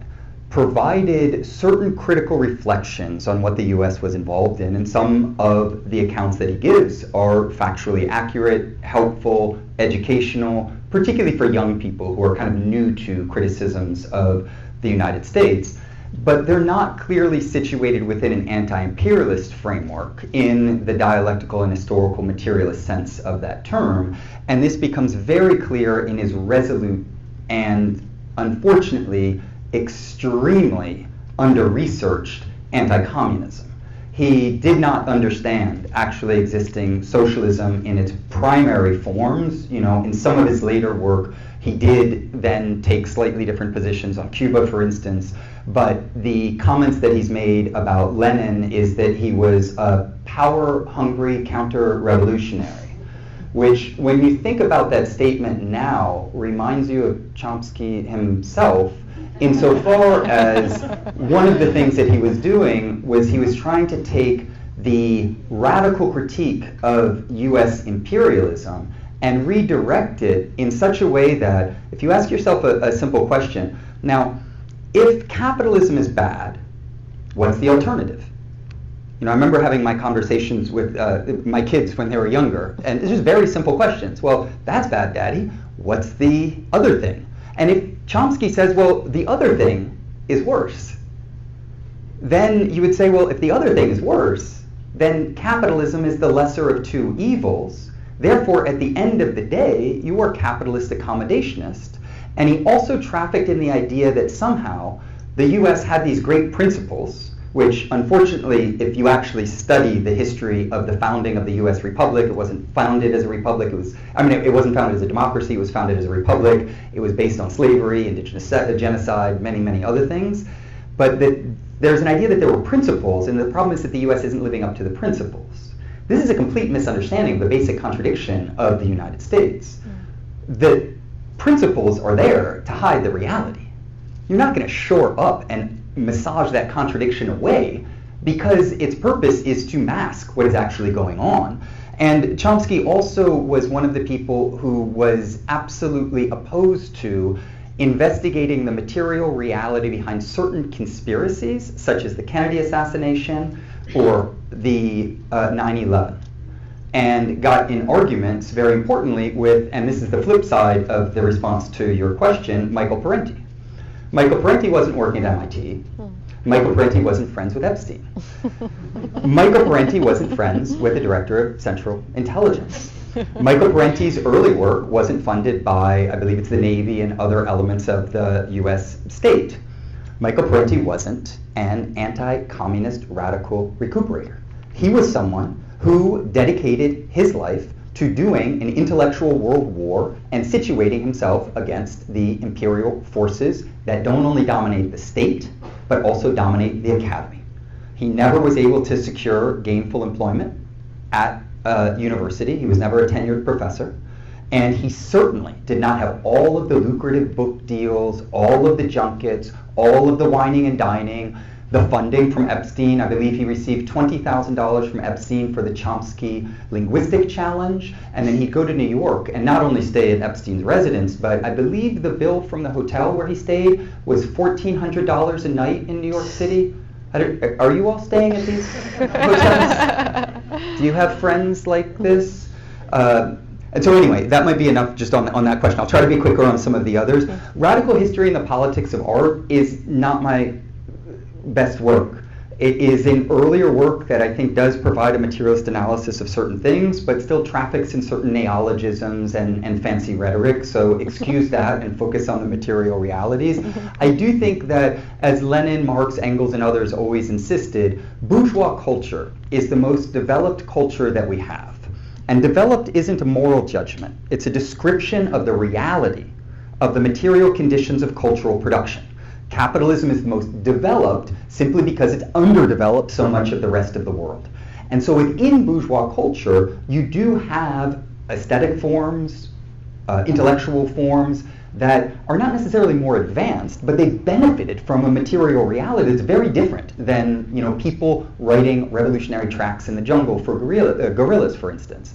provided certain critical reflections on what the U.S. was involved in, and some of the accounts that he gives are factually accurate, helpful, educational, particularly for young people who are kind of new to criticisms of the United States. But they're not clearly situated within an anti-imperialist framework in the dialectical and historical materialist sense of that term. And this becomes very clear in his resolute and, unfortunately, extremely under-researched anti-communism. He did not understand actually existing socialism in its primary forms. In some of his later work, he did then take slightly different positions on Cuba, for instance, but the comments that he's made about Lenin is that he was a power-hungry counter-revolutionary, which, when you think about that statement now, reminds you of Chomsky himself, insofar as one of the things that he was doing was he was trying to take the radical critique of U.S. imperialism and redirect it in such a way that, if you ask yourself a simple question, now, if capitalism is bad, what's the alternative? I remember having my conversations with my kids when they were younger, and it's just very simple questions. Well, that's bad, Daddy. What's the other thing? And if Chomsky says, well, the other thing is worse, then you would say, well, if the other thing is worse, then capitalism is the lesser of two evils. Therefore, at the end of the day, you are capitalist accommodationist. And he also trafficked in the idea that somehow the US had these great principles, which unfortunately, if you actually study the history of the founding of the US Republic, it wasn't founded as a republic, it wasn't founded as a democracy, it was founded as a republic, it was based on slavery, indigenous genocide, many, many other things. But there's an idea that there were principles, and the problem is that the US isn't living up to the principles. This is a complete misunderstanding of the basic contradiction of the United States. The principles are there to hide the reality. You're not going to shore up and massage that contradiction away because its purpose is to mask what is actually going on. And Chomsky also was one of the people who was absolutely opposed to investigating the material reality behind certain conspiracies, such as the Kennedy assassination or the 9/11. And got in arguments, very importantly, with, and this is the flip side of the response to your question, Michael Parenti. Michael Parenti wasn't working at MIT. Michael Parenti wasn't friends with Epstein. Michael Parenti wasn't friends with the director of Central Intelligence. Michael Parenti's early work wasn't funded by, I believe it's the Navy and other elements of the US state. Michael Parenti wasn't an anti-communist radical recuperator. He was someone who dedicated his life to doing an intellectual world war and situating himself against the imperial forces that don't only dominate the state, but also dominate the academy. He never was able to secure gainful employment at university. He was never a tenured professor. And he certainly did not have all of the lucrative book deals, all of the junkets, all of the wining and dining, the funding from Epstein. I believe he received $20,000 from Epstein for the Chomsky Linguistic Challenge, and then he'd go to New York and not only stay at Epstein's residence, but I believe the bill from the hotel where he stayed was $1,400 a night in New York City. Are you all staying at these hotels? Do you have friends like this? And so anyway, that might be enough just on that question. I'll try to be quicker on some of the others. Radical History and the Politics of Art is not my best work. It is an earlier work that I think does provide a materialist analysis of certain things, but still traffics in certain neologisms and fancy rhetoric, so excuse that and focus on the material realities. I do think that, as Lenin, Marx, Engels, and others always insisted, bourgeois culture is the most developed culture that we have. And developed isn't a moral judgment. It's a description of the reality of the material conditions of cultural production. Capitalism is the most developed simply because it's underdeveloped so much of the rest of the world. And so within bourgeois culture, you do have aesthetic forms, intellectual forms, that are not necessarily more advanced, but they've benefited from a material reality that's very different than people writing revolutionary tracts in the jungle for guerrillas, for instance.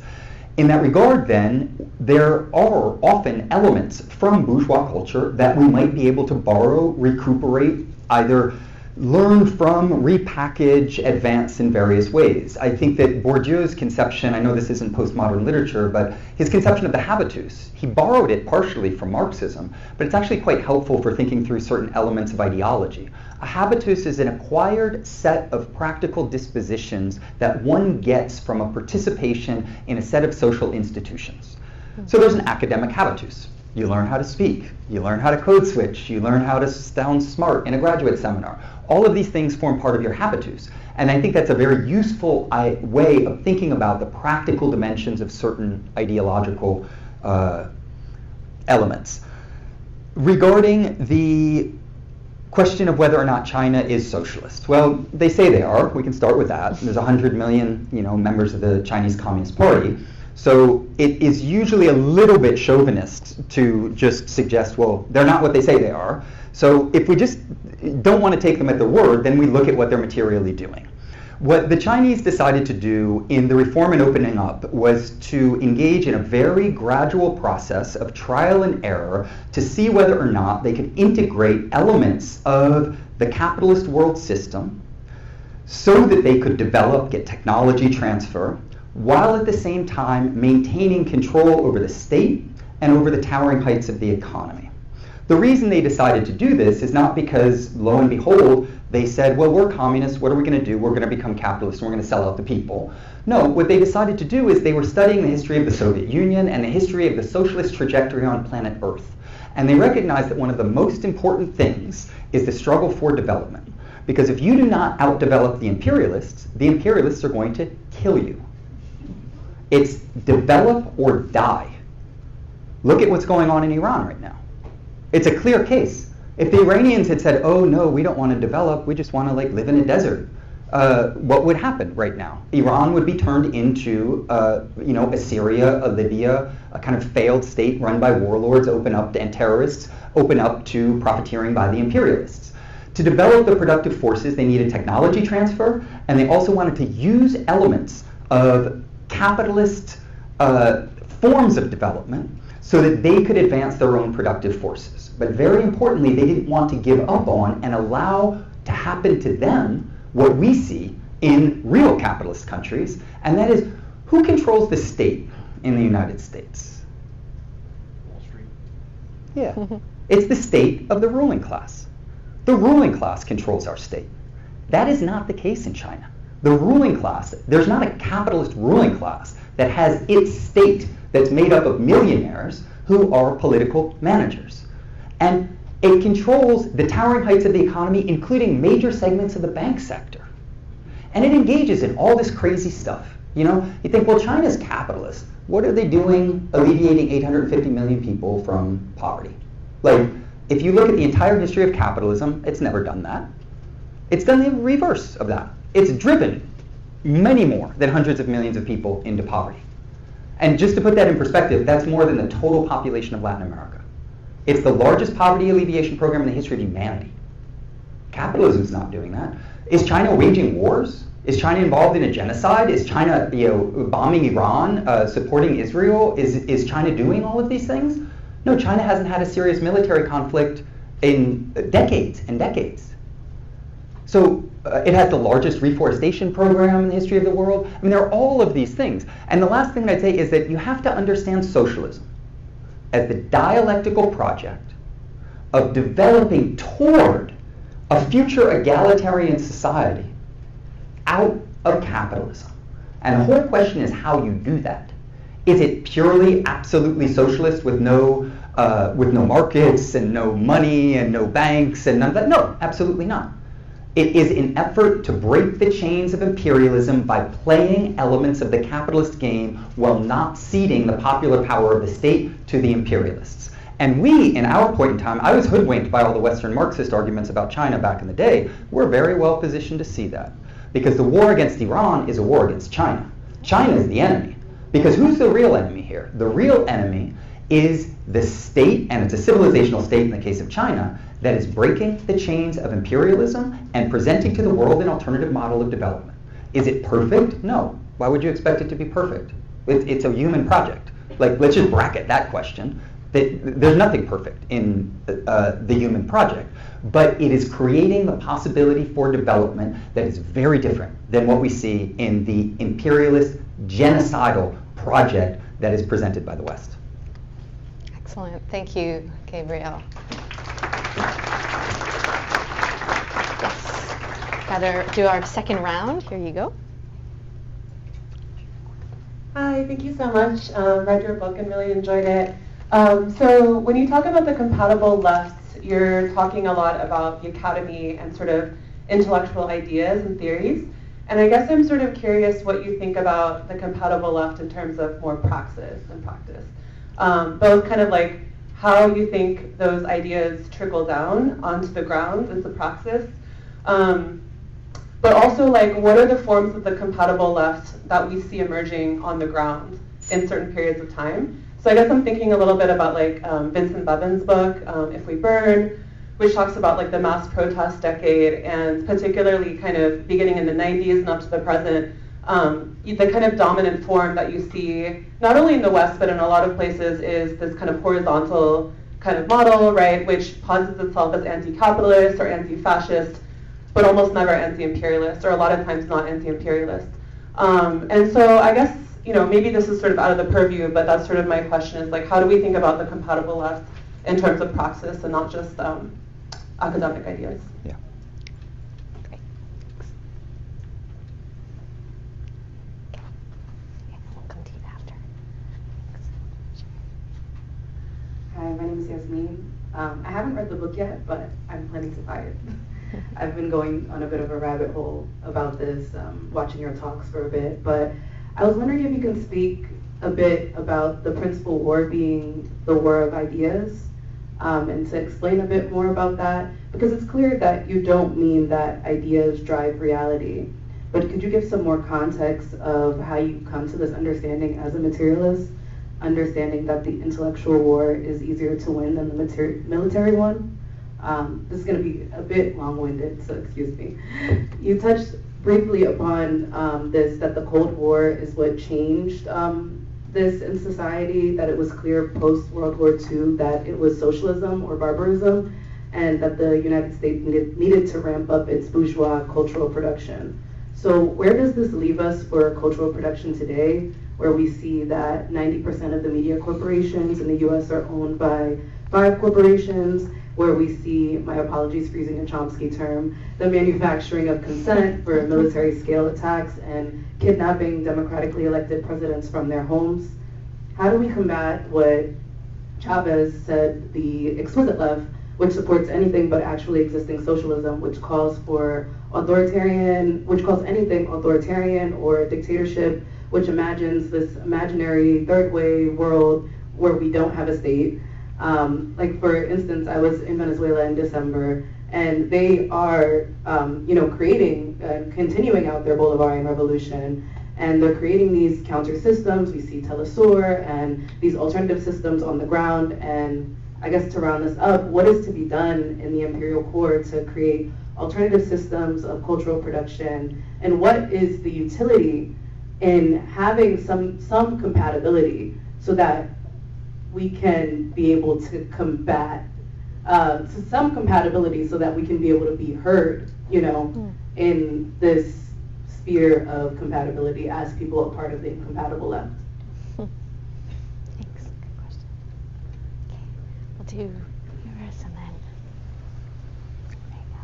In that regard, then, there are often elements from bourgeois culture that we might be able to borrow, recuperate, either learn from, repackage, advance in various ways. I think that Bourdieu's conception, I know this isn't postmodern literature, but his conception of the habitus, he borrowed it partially from Marxism, but it's actually quite helpful for thinking through certain elements of ideology. A habitus is an acquired set of practical dispositions that one gets from a participation in a set of social institutions. So there's an academic habitus. You learn how to speak, you learn how to code switch, you learn how to sound smart in a graduate seminar. All of these things form part of your habitus. And I think that's a very useful way of thinking about the practical dimensions of certain ideological elements. Regarding the question of whether or not China is socialist. Well, they say they are. We can start with that. There's 100 million, members of the Chinese Communist Party. So it is usually a little bit chauvinist to just suggest, well, they're not what they say they are. So if we just don't want to take them at their word, then we look at what they're materially doing. What the Chinese decided to do in the reform and opening up was to engage in a very gradual process of trial and error to see whether or not they could integrate elements of the capitalist world system so that they could develop, get technology transfer, while at the same time maintaining control over the state and over the towering heights of the economy. The reason they decided to do this is not because, lo and behold, they said, well, we're communists, what are we going to do? We're going to become capitalists, and we're going to sell out the people. No, what they decided to do is they were studying the history of the Soviet Union and the history of the socialist trajectory on planet Earth. And they recognized that one of the most important things is the struggle for development. Because if you do not outdevelop the imperialists are going to kill you. It's develop or die. Look at what's going on in Iran right now. It's a clear case. If the Iranians had said, oh no, we don't want to develop, we just want to live in a desert, what would happen right now? Iran would be turned into a Syria, a Libya, a kind of failed state run by warlords, and terrorists, open up to profiteering by the imperialists. To develop the productive forces, they needed technology transfer, and they also wanted to use elements of capitalist forms of development so that they could advance their own productive forces. But very importantly, they didn't want to give up on and allow to happen to them what we see in real capitalist countries, and that is, who controls the state in the United States? Wall Street. Yeah, it's the state of the ruling class. The ruling class controls our state. That is not the case in China. The ruling class, there's not a capitalist ruling class that has its state that's made up of millionaires who are political managers. And it controls the towering heights of the economy, including major segments of the bank sector. And it engages in all this crazy stuff. You think, well, China's capitalist. What are they doing alleviating 850 million people from poverty? If you look at the entire history of capitalism, it's never done that. It's done the reverse of that. It's driven many more than hundreds of millions of people into poverty. And just to put that in perspective, that's more than the total population of Latin America. It's the largest poverty alleviation program in the history of humanity. Capitalism's not doing that. Is China waging wars? Is China involved in a genocide? Is China bombing Iran, supporting Israel? Is China doing all of these things? No, China hasn't had a serious military conflict in decades and decades. So it has the largest reforestation program in the history of the world. I mean, there are all of these things. And the last thing I'd say is that you have to understand socialism as the dialectical project of developing toward a future egalitarian society out of capitalism. And the whole question is how you do that. Is it purely, absolutely socialist with no markets and no money and no banks and none of that? No, absolutely not. It is an effort to break the chains of imperialism by playing elements of the capitalist game while not ceding the popular power of the state to the imperialists. And we, in our point in time, I was hoodwinked by all the Western Marxist arguments about China back in the day. We're very well positioned to see that. Because the war against Iran is a war against China. China is the enemy. Because who's the real enemy here? The real enemy is the state, and it's a civilizational state in the case of China, that is breaking the chains of imperialism and presenting to the world an alternative model of development. Is it perfect? No. Why would you expect it to be perfect? It's a human project. Like, let's just bracket that question. There's nothing perfect in the human project, but it is creating the possibility for development that is very different than what we see in the imperialist, genocidal project that is presented by the West. Excellent. Thank you, Gabriel. Yes. Got to do our second round. Here you go. Hi, thank you so much. Read your book and really enjoyed it. So when you talk about the compatible left, you're talking a lot about the academy and sort of intellectual ideas and theories. And I guess I'm sort of curious what you think about the compatible left in terms of more praxis and practice. Both kind of like how you think those ideas trickle down onto the ground as the praxis, but also like what are the forms of the compatible left that we see emerging on the ground in certain periods of time. So I guess I'm thinking a little bit about like Vincent Bevan's book, If We Burn, which talks about like the mass protest decade, and particularly kind of beginning in the 90s and up to the present, the kind of dominant form that you see, not only in the West, but in a lot of places, is this kind of horizontal kind of model, right, which posits itself as anti-capitalist or anti-fascist, but almost never anti-imperialist, or a lot of times not anti-imperialist. And so I guess, you know, maybe this is sort of out of the purview, but that's sort of my question is like, how do we think about the compatible left in terms of praxis and not just academic ideas? Yeah. Great. Okay, we'll come to you after. Hi, my name is Yasmin. I haven't read the book yet, but I'm planning to buy it. I've been going on a bit of a rabbit hole about this, watching your talks for a bit, but I was wondering if you can speak a bit about the principal war being the war of ideas, and to explain a bit more about that, because it's clear that you don't mean that ideas drive reality, but could you give some more context of how you come to this understanding as a materialist, understanding that the intellectual war is easier to win than the military one? This is going to be a bit long-winded, so excuse me. You touched briefly upon this, that the Cold War is what changed this in society, that it was clear post-World War II that it was socialism or barbarism, and that the United States needed to ramp up its bourgeois cultural production. So where does this leave us for cultural production today, where we see that 90% of the media corporations in the US are owned by 5 corporations, where we see, my apologies for using a Chomsky term, the manufacturing of consent for military scale attacks and kidnapping democratically elected presidents from their homes? How do we combat what Chavez said, the exquisite left, which supports anything but actually existing socialism, which calls for anything authoritarian or dictatorship, which imagines this imaginary third way world where we don't have a state? Like for instance, I was in Venezuela in December, and they are, creating and continuing out their Bolivarian revolution, and they're creating these counter systems. We see Telesur and these alternative systems on the ground. And I guess to round this up, what is to be done in the imperial core to create alternative systems of cultural production, and what is the utility in having some compatibility so that we can be able to combat some compatibility so that we can be able to be heard, in this sphere of compatibility as people a part of the incompatible left. Thanks. Good question. Okay, we'll do yours and then. There you go.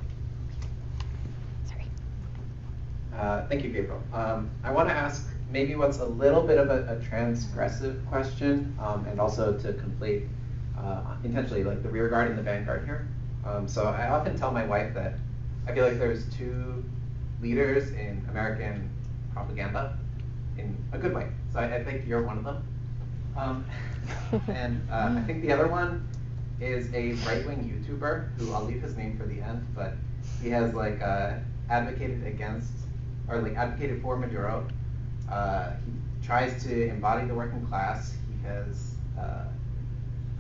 Sorry. Thank you, Gabriel. I want to ask maybe what's a little bit of a transgressive question, and also to complete intentionally, like the rear guard and the vanguard here. So I often tell my wife that I feel like there's 2 leaders in American propaganda in a good way. So I think you're one of them. And I think the other one is a right-wing YouTuber who I'll leave his name for the end, but he has advocated against, or advocated for Maduro. He tries to embody the working class. He has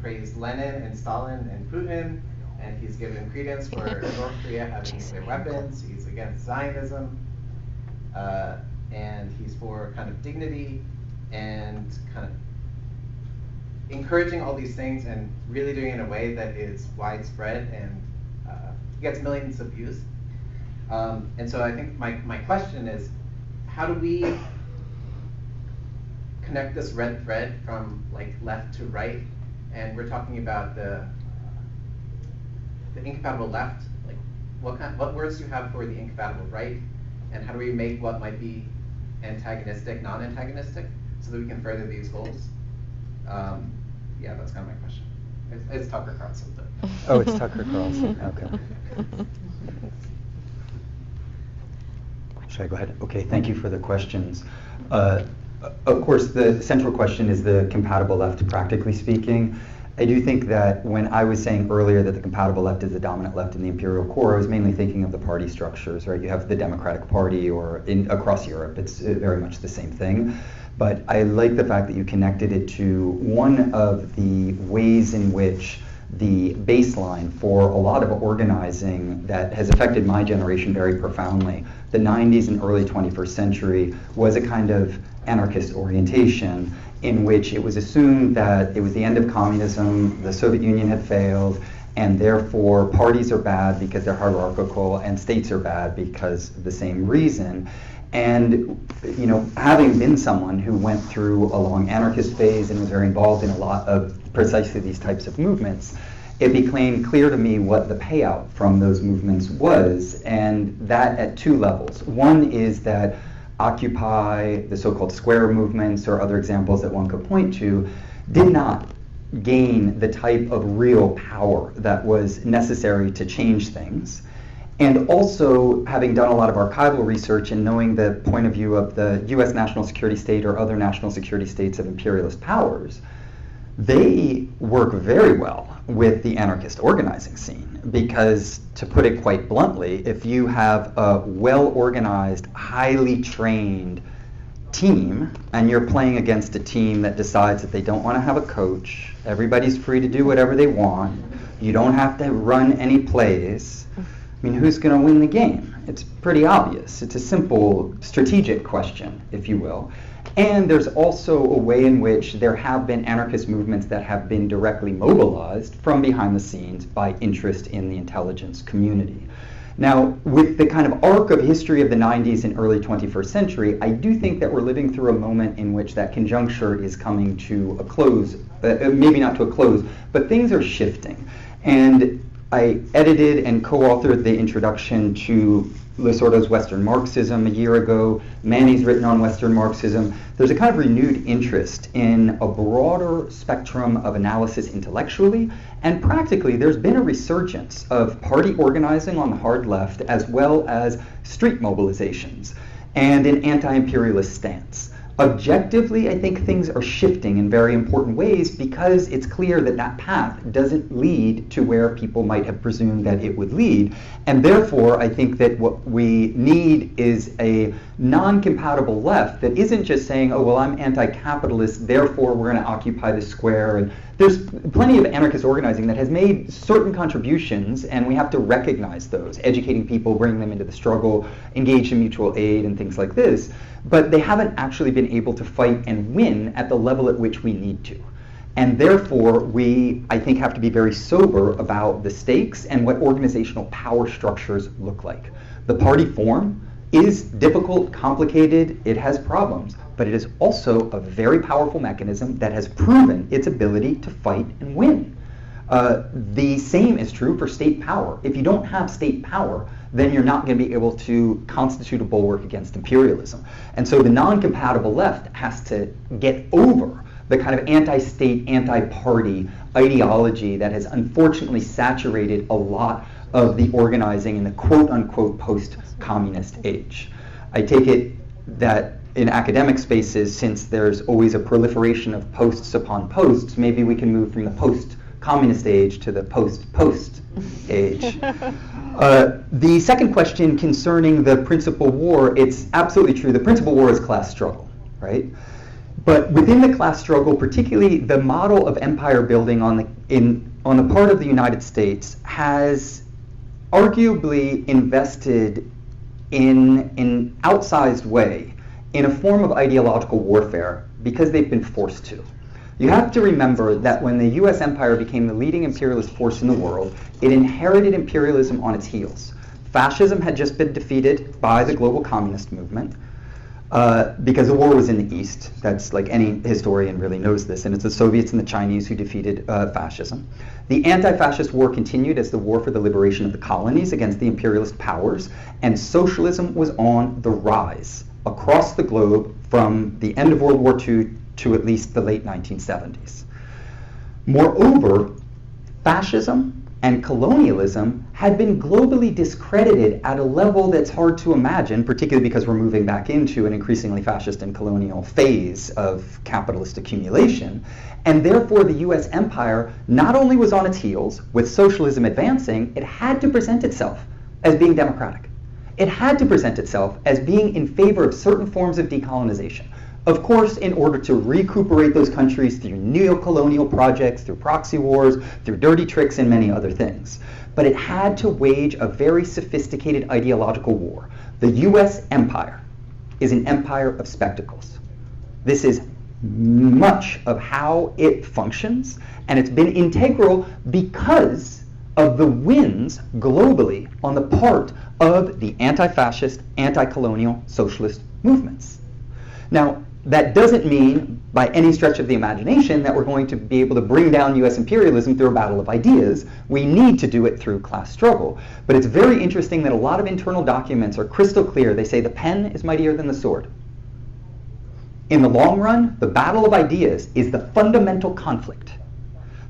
praised Lenin and Stalin and Putin, and he's given credence for North Korea having nuclear weapons. He's against Zionism, and he's for kind of dignity and kind of encouraging all these things and really doing it in a way that is widespread and gets millions of views. And so I think my question is, how do we connect this red thread from like left to right? And we're talking about the incompatible left. Like, what words do you have for the incompatible right? And how do we make what might be antagonistic non-antagonistic so that we can further these goals? Yeah, that's kind of my question. It's Tucker Carlson. But. Oh, it's Tucker Carlson. Okay. Should I go ahead? Okay, thank you for the questions. Of course, the central question is the compatible left, practically speaking. I do think that when I was saying earlier that the compatible left is the dominant left in the imperial core, I was mainly thinking of the party structures, right? You have the Democratic Party, or across Europe, it's very much the same thing. But I like the fact that you connected it to one of the ways in which the baseline for a lot of organizing that has affected my generation very profoundly, the 90s and early 21st century, was a kind of anarchist orientation in which it was assumed that it was the end of communism, the Soviet Union had failed, and therefore parties are bad because they're hierarchical and states are bad because of the same reason. And, you know, having been someone who went through a long anarchist phase and was very involved in a lot of precisely these types of movements, it became clear to me what the payout from those movements was, and that at two levels. One is that Occupy, the so-called square movements, or other examples that one could point to, did not gain the type of real power that was necessary to change things. And also, having done a lot of archival research and knowing the point of view of the US national security state or other national security states of imperialist powers, they work very well with the anarchist organizing scene because, to put it quite bluntly, if you have a well-organized, highly trained team and you're playing against a team that decides that they don't want to have a coach, everybody's free to do whatever they want, you don't have to run any plays, I mean, who's going to win the game? It's pretty obvious. It's a simple strategic question, if you will. And there's also a way in which there have been anarchist movements that have been directly mobilized from behind the scenes by interest in the intelligence community. Now, with the kind of arc of history of the 90s and early 21st century, I do think that we're living through a moment in which that conjuncture is coming to a close, maybe not to a close, but things are shifting. And I edited and co-authored the introduction to Lisordo's Western Marxism a year ago. Manny's written on Western Marxism. There's a kind of renewed interest in a broader spectrum of analysis intellectually, and practically there's been a resurgence of party organizing on the hard left as well as street mobilizations and an anti-imperialist stance. Objectively, I think things are shifting in very important ways because it's clear that that path doesn't lead to where people might have presumed that it would lead. And therefore, I think that what we need is a non-compatible left that isn't just saying, oh, well, I'm anti-capitalist, therefore we're going to occupy the square. And there's plenty of anarchist organizing that has made certain contributions, and we have to recognize those, educating people, bringing them into the struggle, engage in mutual aid and things like this. But they haven't actually been able to fight and win at the level at which we need to. And therefore, we, I think, have to be very sober about the stakes and what organizational power structures look like. The party form is difficult, complicated, it has problems, but it is also a very powerful mechanism that has proven its ability to fight and win. The same is true for state power. If you don't have state power, then you're not going to be able to constitute a bulwark against imperialism. And so the non-compatible left has to get over the kind of anti-state, anti-party ideology that has unfortunately saturated a lot of the organizing in the quote-unquote post-communist age. I take it that in academic spaces, since there's always a proliferation of posts upon posts, maybe we can move from the post-communist age to the post-post age. The second question concerning the principal war, it's absolutely true. The principal war is class struggle, right? But within the class struggle, particularly the model of empire building on the part of the United States has arguably invested in an outsized way in a form of ideological warfare because they've been forced to. You have to remember that when the US empire became the leading imperialist force in the world, it inherited imperialism on its heels. Fascism had just been defeated by the global communist movement because the war was in the East. That's like any historian really knows this, and it's the Soviets and the Chinese who defeated fascism. The anti-fascist war continued as the war for the liberation of the colonies against the imperialist powers, and socialism was on the rise across the globe from the end of World War II to at least the late 1970s. Moreover, fascism and colonialism had been globally discredited at a level that's hard to imagine, particularly because we're moving back into an increasingly fascist and colonial phase of capitalist accumulation. And therefore, the US empire not only was on its heels with socialism advancing, it had to present itself as being democratic. It had to present itself as being in favor of certain forms of decolonization. Of course, in order to recuperate those countries through neo-colonial projects, through proxy wars, through dirty tricks, and many other things. But it had to wage a very sophisticated ideological war. The US empire is an empire of spectacles. This is much of how it functions, and it's been integral because of the wins globally on the part of the anti-fascist, anti-colonial socialist movements. Now, that doesn't mean by any stretch of the imagination that we're going to be able to bring down US imperialism through a battle of ideas. We need to do it through class struggle. But it's very interesting that a lot of internal documents are crystal clear. They say the pen is mightier than the sword. In the long run, the battle of ideas is the fundamental conflict.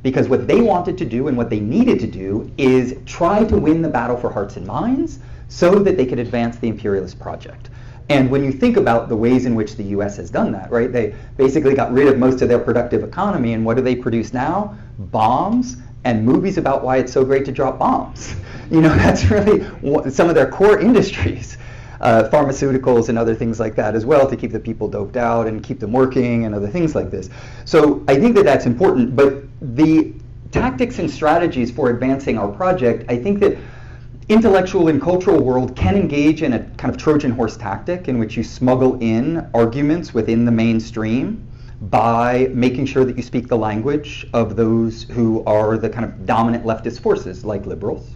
Because what they wanted to do and what they needed to do is try to win the battle for hearts and minds so that they could advance the imperialist project. And when you think about the ways in which the US has done that, right, they basically got rid of most of their productive economy, and what do they produce now? Bombs and movies about why it's so great to drop bombs. You know, that's really some of their core industries. Pharmaceuticals and other things like that as well, to keep the people doped out and keep them working and other things like this. So I think that that's important, but the tactics and strategies for advancing our project, I think that intellectual and cultural world can engage in a kind of Trojan horse tactic in which you smuggle in arguments within the mainstream by making sure that you speak the language of those who are the kind of dominant leftist forces, like liberals.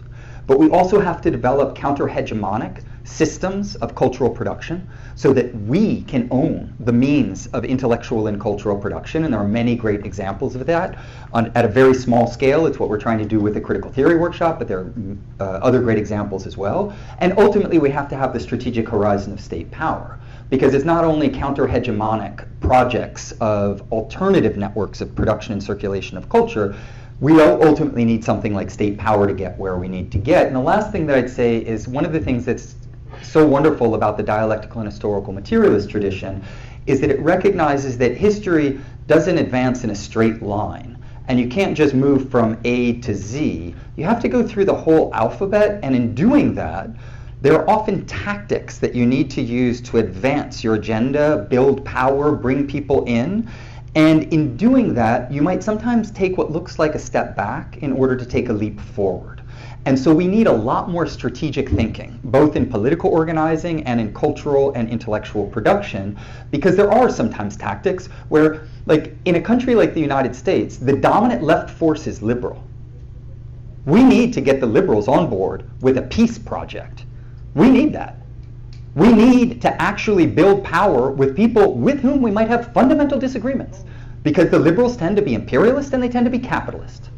But we also have to develop counter-hegemonic systems of cultural production so that we can own the means of intellectual and cultural production, and there are many great examples of that. At a very small scale, it's what we're trying to do with the critical theory workshop, but there are other great examples as well. And ultimately, we have to have the strategic horizon of state power, because it's not only counter-hegemonic projects of alternative networks of production and circulation of culture. We ultimately need something like state power to get where we need to get. And the last thing that I'd say is one of the things that's so wonderful about the dialectical and historical materialist tradition is that it recognizes that history doesn't advance in a straight line. And you can't just move from A to Z. You have to go through the whole alphabet, and in doing that, there are often tactics that you need to use to advance your agenda, build power, bring people in. And in doing that, you might sometimes take what looks like a step back in order to take a leap forward. And so we need a lot more strategic thinking, both in political organizing and in cultural and intellectual production, because there are sometimes tactics where, like in a country like the United States, the dominant left force is liberal. We need to get the liberals on board with a peace project. We need that. We need to actually build power with people with whom we might have fundamental disagreements, because the liberals tend to be imperialist and they tend to be capitalist.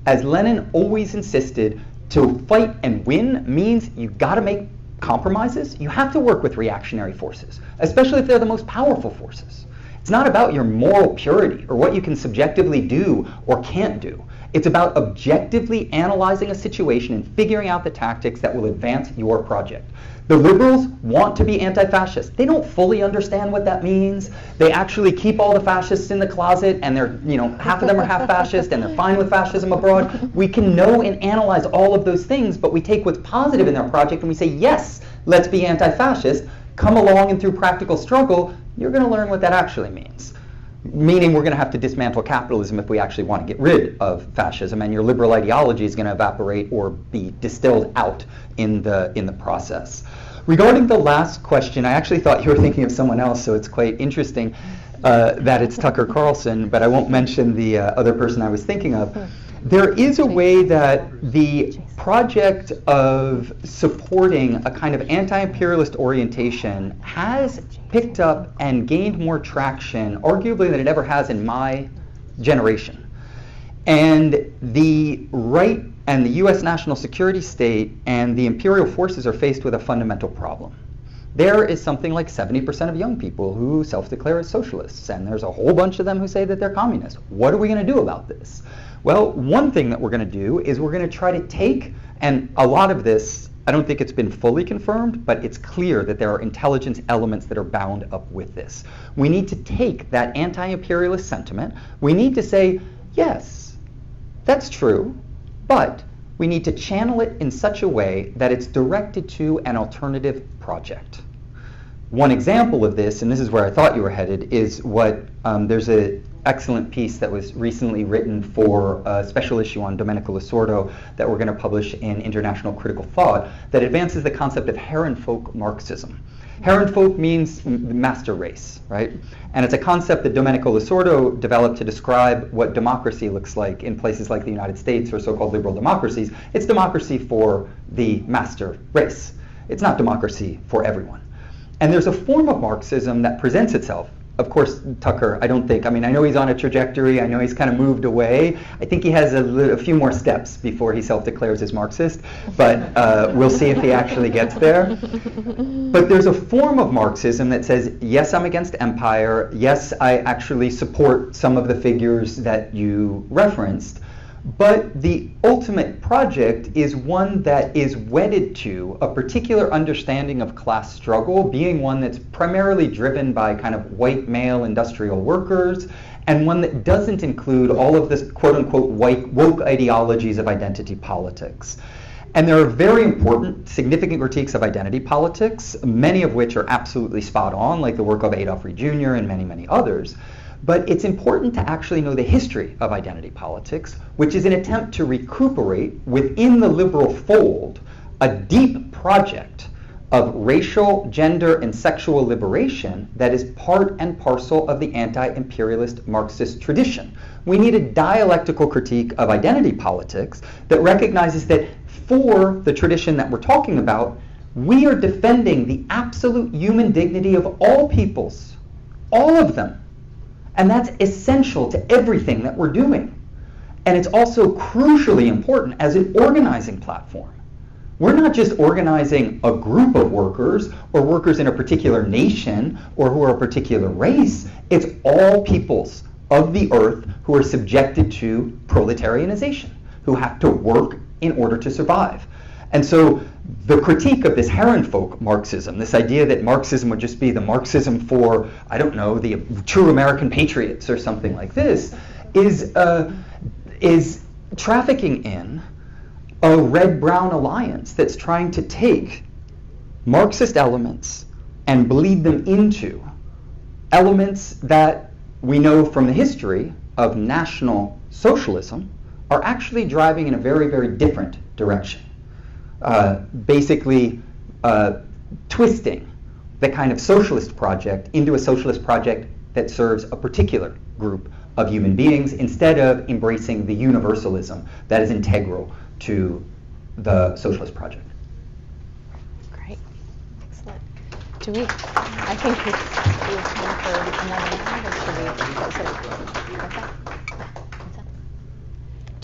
As Lenin always insisted, to fight and win means you got to make compromises. You have to work with reactionary forces, especially if they're the most powerful forces. It's not about your moral purity or what you can subjectively do or can't do. It's about objectively analyzing a situation and figuring out the tactics that will advance your project. The liberals want to be anti-fascist. They don't fully understand what that means. They actually keep all the fascists in the closet, and they're, half of them are half fascist, and they're fine with fascism abroad. We can know and analyze all of those things, but we take what's positive in their project and we say, yes, let's be anti-fascist. Come along, and through practical struggle, you're going to learn what that actually means. meaning we're going to have to dismantle capitalism if we actually want to get rid of fascism, and your liberal ideology is going to evaporate or be distilled out in the process. Regarding the last question, I actually thought you were thinking of someone else, so it's quite interesting that it's Tucker Carlson, but I won't mention the other person I was thinking of. There is a way that the project of supporting a kind of anti-imperialist orientation has picked up and gained more traction, arguably, than it ever has in my generation. And the right and the US national security state and the imperial forces are faced with a fundamental problem. There is something like 70% of young people who self-declare as socialists, and there's a whole bunch of them who say that they're communists. What are we going to do about this? Well, one thing that we're going to do is we're going to try to take, and a lot of this, I don't think it's been fully confirmed, but it's clear that there are intelligence elements that are bound up with this. We need to take that anti-imperialist sentiment, we need to say, yes, that's true, but we need to channel it in such a way that it's directed to an alternative project. One example of this, and this is where I thought you were headed, is what there's an excellent piece that was recently written for a special issue on Domenico Losordo that we're going to publish in International Critical Thought that advances the concept of Herrenvolk Marxism. Herrenvolk means master race, right? And it's a concept that Domenico Losordo developed to describe what democracy looks like in places like the United States or so-called liberal democracies. It's democracy for the master race. It's not democracy for everyone. And there's a form of Marxism that presents itself. Of course, Tucker, I know he's on a trajectory, I know he's kind of moved away. I think he has a few more steps before he self-declares as Marxist, but we'll see if he actually gets there. But there's a form of Marxism that says, yes, I'm against empire, yes, I actually support some of the figures that you referenced, but the ultimate project is one that is wedded to a particular understanding of class struggle, being one that's primarily driven by kind of white male industrial workers, and one that doesn't include all of this quote-unquote woke ideologies of identity politics. And there are very important, significant critiques of identity politics, many of which are absolutely spot on, like the work of Adolf Reed Jr. and many, many others. But it's important to actually know the history of identity politics, which is an attempt to recuperate within the liberal fold a deep project of racial, gender, and sexual liberation that is part and parcel of the anti-imperialist Marxist tradition. We need a dialectical critique of identity politics that recognizes that for the tradition that we're talking about, we are defending the absolute human dignity of all peoples, all of them. And that's essential to everything that we're doing. And it's also crucially important as an organizing platform. We're not just organizing a group of workers or workers in a particular nation or who are a particular race. It's all peoples of the earth who are subjected to proletarianization, who have to work in order to survive. And so the critique of this Herrenvolk Marxism, this idea that Marxism would just be the Marxism for, I don't know, the true American patriots or something like this, is trafficking in a red-brown alliance that's trying to take Marxist elements and bleed them into elements that we know from the history of National Socialism are actually driving in a very, very different direction. Basically twisting the kind of socialist project into a socialist project that serves a particular group of human beings instead of embracing the universalism that is integral to the socialist project. Great. Excellent. I think we have time for another round, or should we close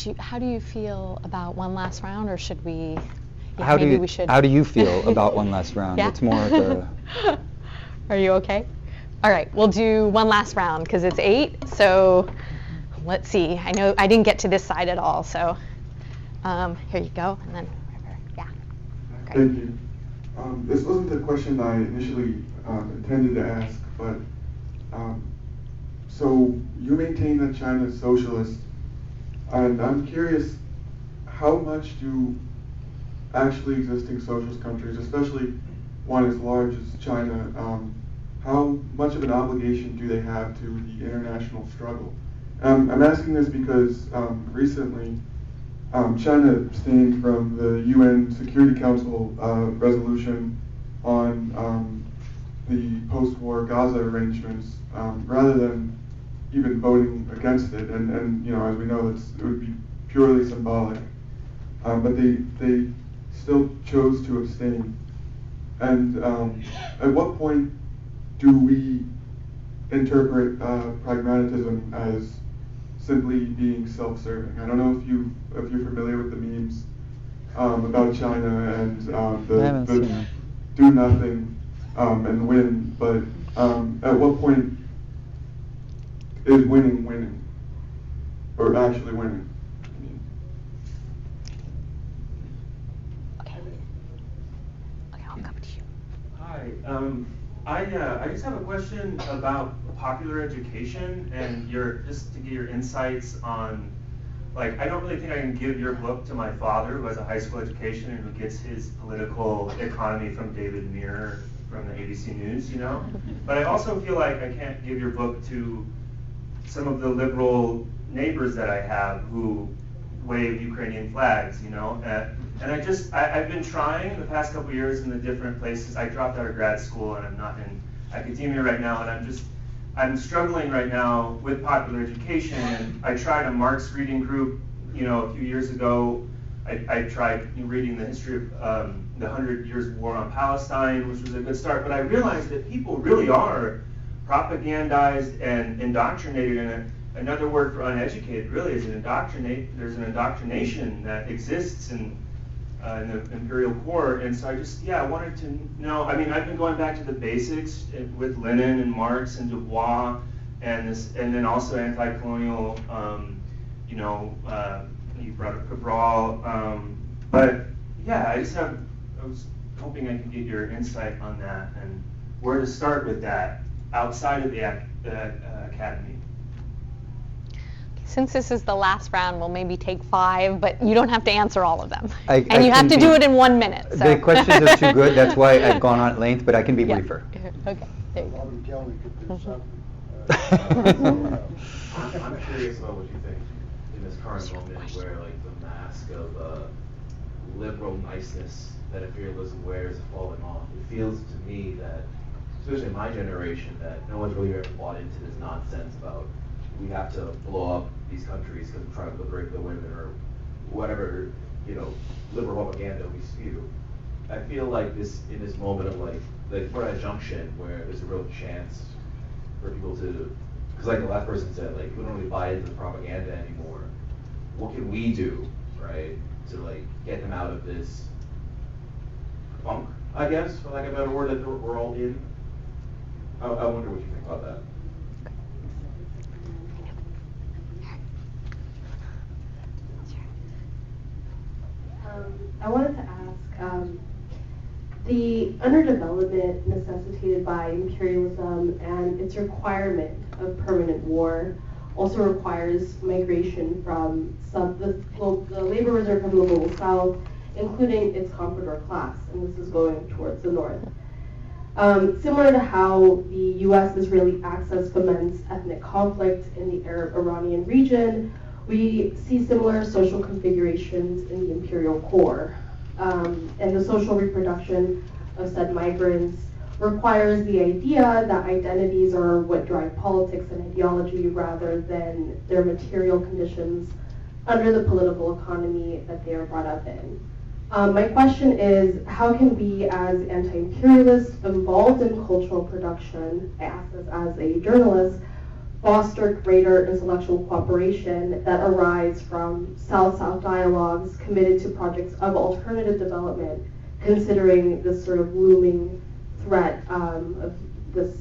it? How do you feel about one last round, or should we... How do you feel about one last round? Yeah? It's more of a... Are you okay? All right, we'll do one last round because it's 8. So let's see. I know I didn't get to this side at all. So here you go, and then yeah. Great. Thank you. This wasn't the question I initially intended to ask, but so you maintain that China is socialist, and I'm curious, how much do actually existing socialist countries, especially one as large as China, how much of an obligation do they have to the international struggle? I'm asking this because recently China abstained from the UN Security Council resolution on the post-war Gaza arrangements, rather than even voting against it. And as we know, it would be purely symbolic. But they still chose to abstain. And at what point do we interpret pragmatism as simply being self-serving? I don't know if you're familiar with the memes about China and the do nothing and win, but at what point is winning, or actually winning? Okay, I'll come to you. Hi. I just have a question about popular education and just to get your insights on, like, I don't really think I can give your book to my father, who has a high school education and who gets his political economy from David Muir from the ABC News, But I also feel like I can't give your book to some of the liberal neighbors that I have who wave Ukrainian flags, And I've been trying the past couple of years in the different places. I dropped out of grad school and I'm not in academia right now, and I'm struggling right now with popular education. And I tried a Marx reading group, a few years ago. I tried reading the history of the 100 Years of War on Palestine, which was a good start. But I realized that people really are propagandized and indoctrinated in it. Another word for uneducated really is there's an indoctrination that exists in the imperial core. And so I wanted to know, I've been going back to the basics with Lenin and Marx and Du Bois and then also anti-colonial, you brought up Cabral. But yeah, I was hoping I could get your insight on that and where to start with that outside of the academy. Since this is the last round, we'll maybe take 5, but you don't have to answer all of them. And you have to do it in 1 minute. So. The questions are too good, that's why I've gone on at length, but I can be briefer. Okay, there you go. I'm curious about what you think in this current moment where the mask of liberal niceness that imperialism wears is falling off. It feels to me that, especially in my generation, that no one's really ever bought into this nonsense about we have to blow up these countries because we're trying to liberate the women or whatever, liberal propaganda we spew. I feel like in this moment of we're at a junction where there's a real chance for people to, because the last person said, we don't really buy into the propaganda anymore. What can we do, right, to get them out of this funk, I guess, for lack of a better word, that we're all in? I wonder what you think about that. I wanted to ask, the underdevelopment necessitated by imperialism and its requirement of permanent war also requires migration from the labor reserve from the global south, including its comprador class, and this is going towards the north. Similar to how the U.S.-Israeli axis foments ethnic conflict in the Arab-Iranian region, we see similar social configurations in the imperial core. And the social reproduction of said migrants requires the idea that identities are what drive politics and ideology rather than their material conditions under the political economy that they are brought up in. My question is, how can we as anti-imperialists involved in cultural production, I ask this as a journalist, foster greater intellectual cooperation that arise from South-South dialogues committed to projects of alternative development, considering this sort of looming threat of this,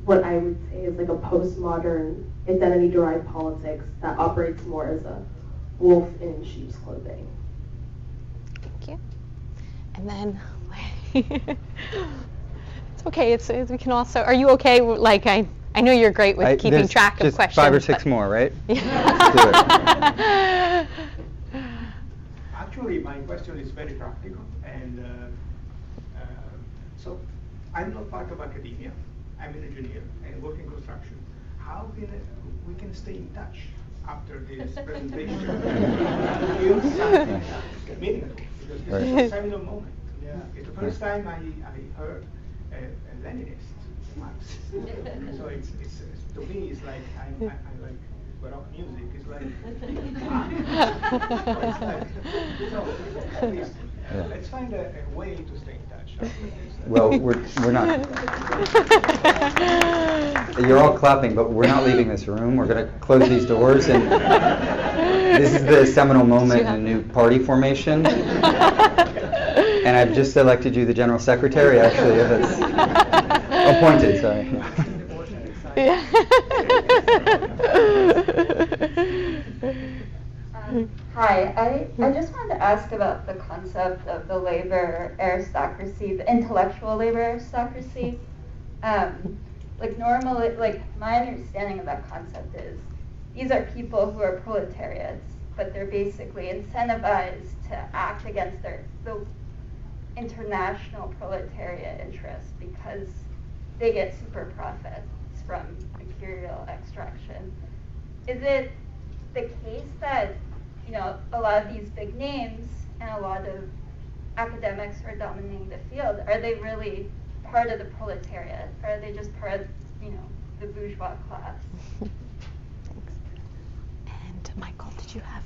what I would say is a postmodern identity-derived politics that operates more as a wolf in sheep's clothing. Thank you. And then, it's okay. We can also. Are you okay? I know you're great with keeping track of questions. 5 or 6 more, right? Yeah. Actually, my question is very practical, and so I'm not part of academia. I'm an engineer and work in construction. How can we can stay in touch after this presentation? Feel something meaningful, because this is a seminal moment. Yeah. It's the first time I heard a Leninist, Marxist. So it's to me it's like I like Baroque music. It's like let's find a way to stay in touch. Well, we're not. You're all clapping, but we're not leaving this room. We're going to close these doors, and this is the seminal moment in a new party formation. And I've just elected you the general secretary. Actually, if it's appointed. Sorry. Hi, I just wanted to ask about the concept of the labor aristocracy, the intellectual labor aristocracy. Like normally, like my understanding of that concept is these are people who are proletariats, but they're basically incentivized to act against the international proletariat interests because they get super profits from imperial extraction. Is it the case that, you know, a lot of these big names and a lot of academics who are dominating the field, are they really part of the proletariat, or are they just part of, you know, the bourgeois class? Thanks. And Michael, did you have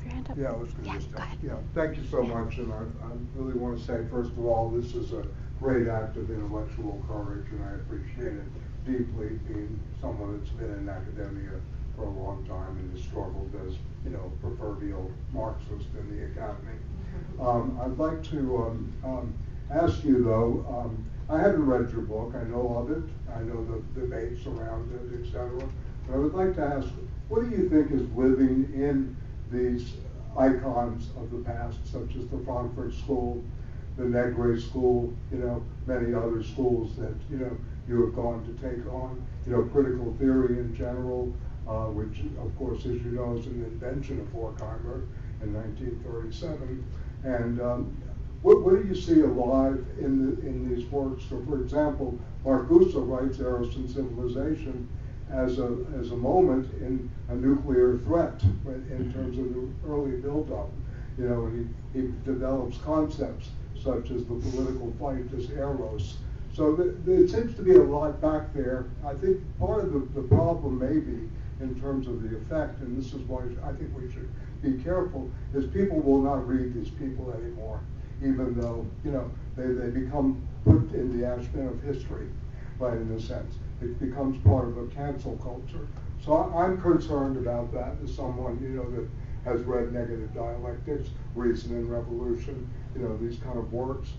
your hand up? Yeah, I was going to go ahead. Yeah, thank you so much, and I really want to say, first of all, this is a great act of intellectual courage, and I appreciate it deeply, being someone that's been in academia for a long time and has struggled as, you know, proverbial Marxist in the academy. I'd like to ask you, though, I haven't read your book. I know of it. I know the debates around it, etc. But I would like to ask, what do you think is living in these icons of the past, such as the Frankfurt School, the Negre School, you know, many other schools that, you know, you have gone to take on, you know, critical theory in general, which, of course, as you know, is an invention of Horkheimer in 1937. And what do you see alive in these works? So, for example, Marcuse writes Eros and Civilization as a moment in a nuclear threat in terms of the early build-up. You know, and he develops concepts such as the political fight as Eros. So there seems to be a lot back there. I think part of the problem maybe in terms of the effect, and this is why I think we should be careful, is people will not read these people anymore, even though, you know, they become put in the ash bin of history, right, in a sense. It becomes part of a cancel culture. So I'm concerned about that as someone, you know, that has read Negative Dialectics, Reason and Revolution, you know, these kind of works.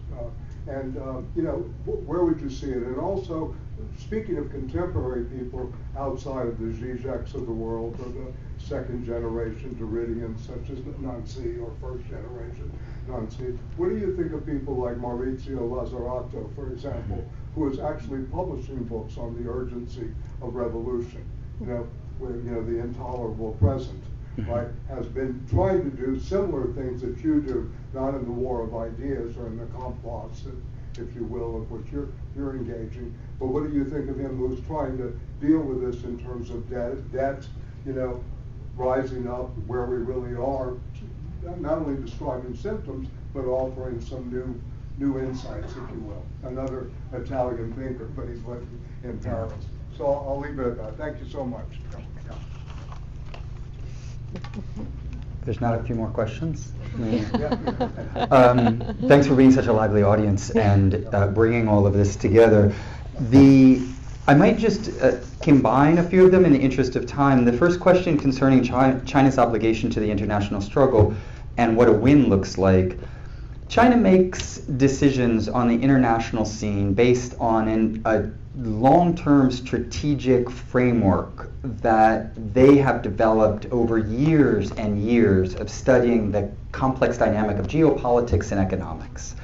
You know, where would you see it? And also, speaking of contemporary people outside of the Zizeks of the world, or the second generation Derridians such as Nancy, or first generation Nancy, what do you think of people like Maurizio Lazzarato, for example, who is actually publishing books on the urgency of revolution, you know, where, you know, the intolerable present, right, has been trying to do similar things that you do, not in the war of ideas or in the complots, if you will, of which you're engaging. But what do you think of him who's trying to deal with this in terms of debt, you know, rising up where we really are, not only describing symptoms, but offering some new insights, if you will. Another Italian thinker, but he's living in Paris. So I'll leave it at that. Thank you so much. There's not a few more questions? Thanks for being such a lively audience and bringing all of this together. I might just combine a few of them in the interest of time. The first question concerning China's obligation to the international struggle and what a win looks like. China makes decisions on the international scene based on a long-term strategic framework that they have developed over years and years of studying the complex dynamic of geopolitics and economics.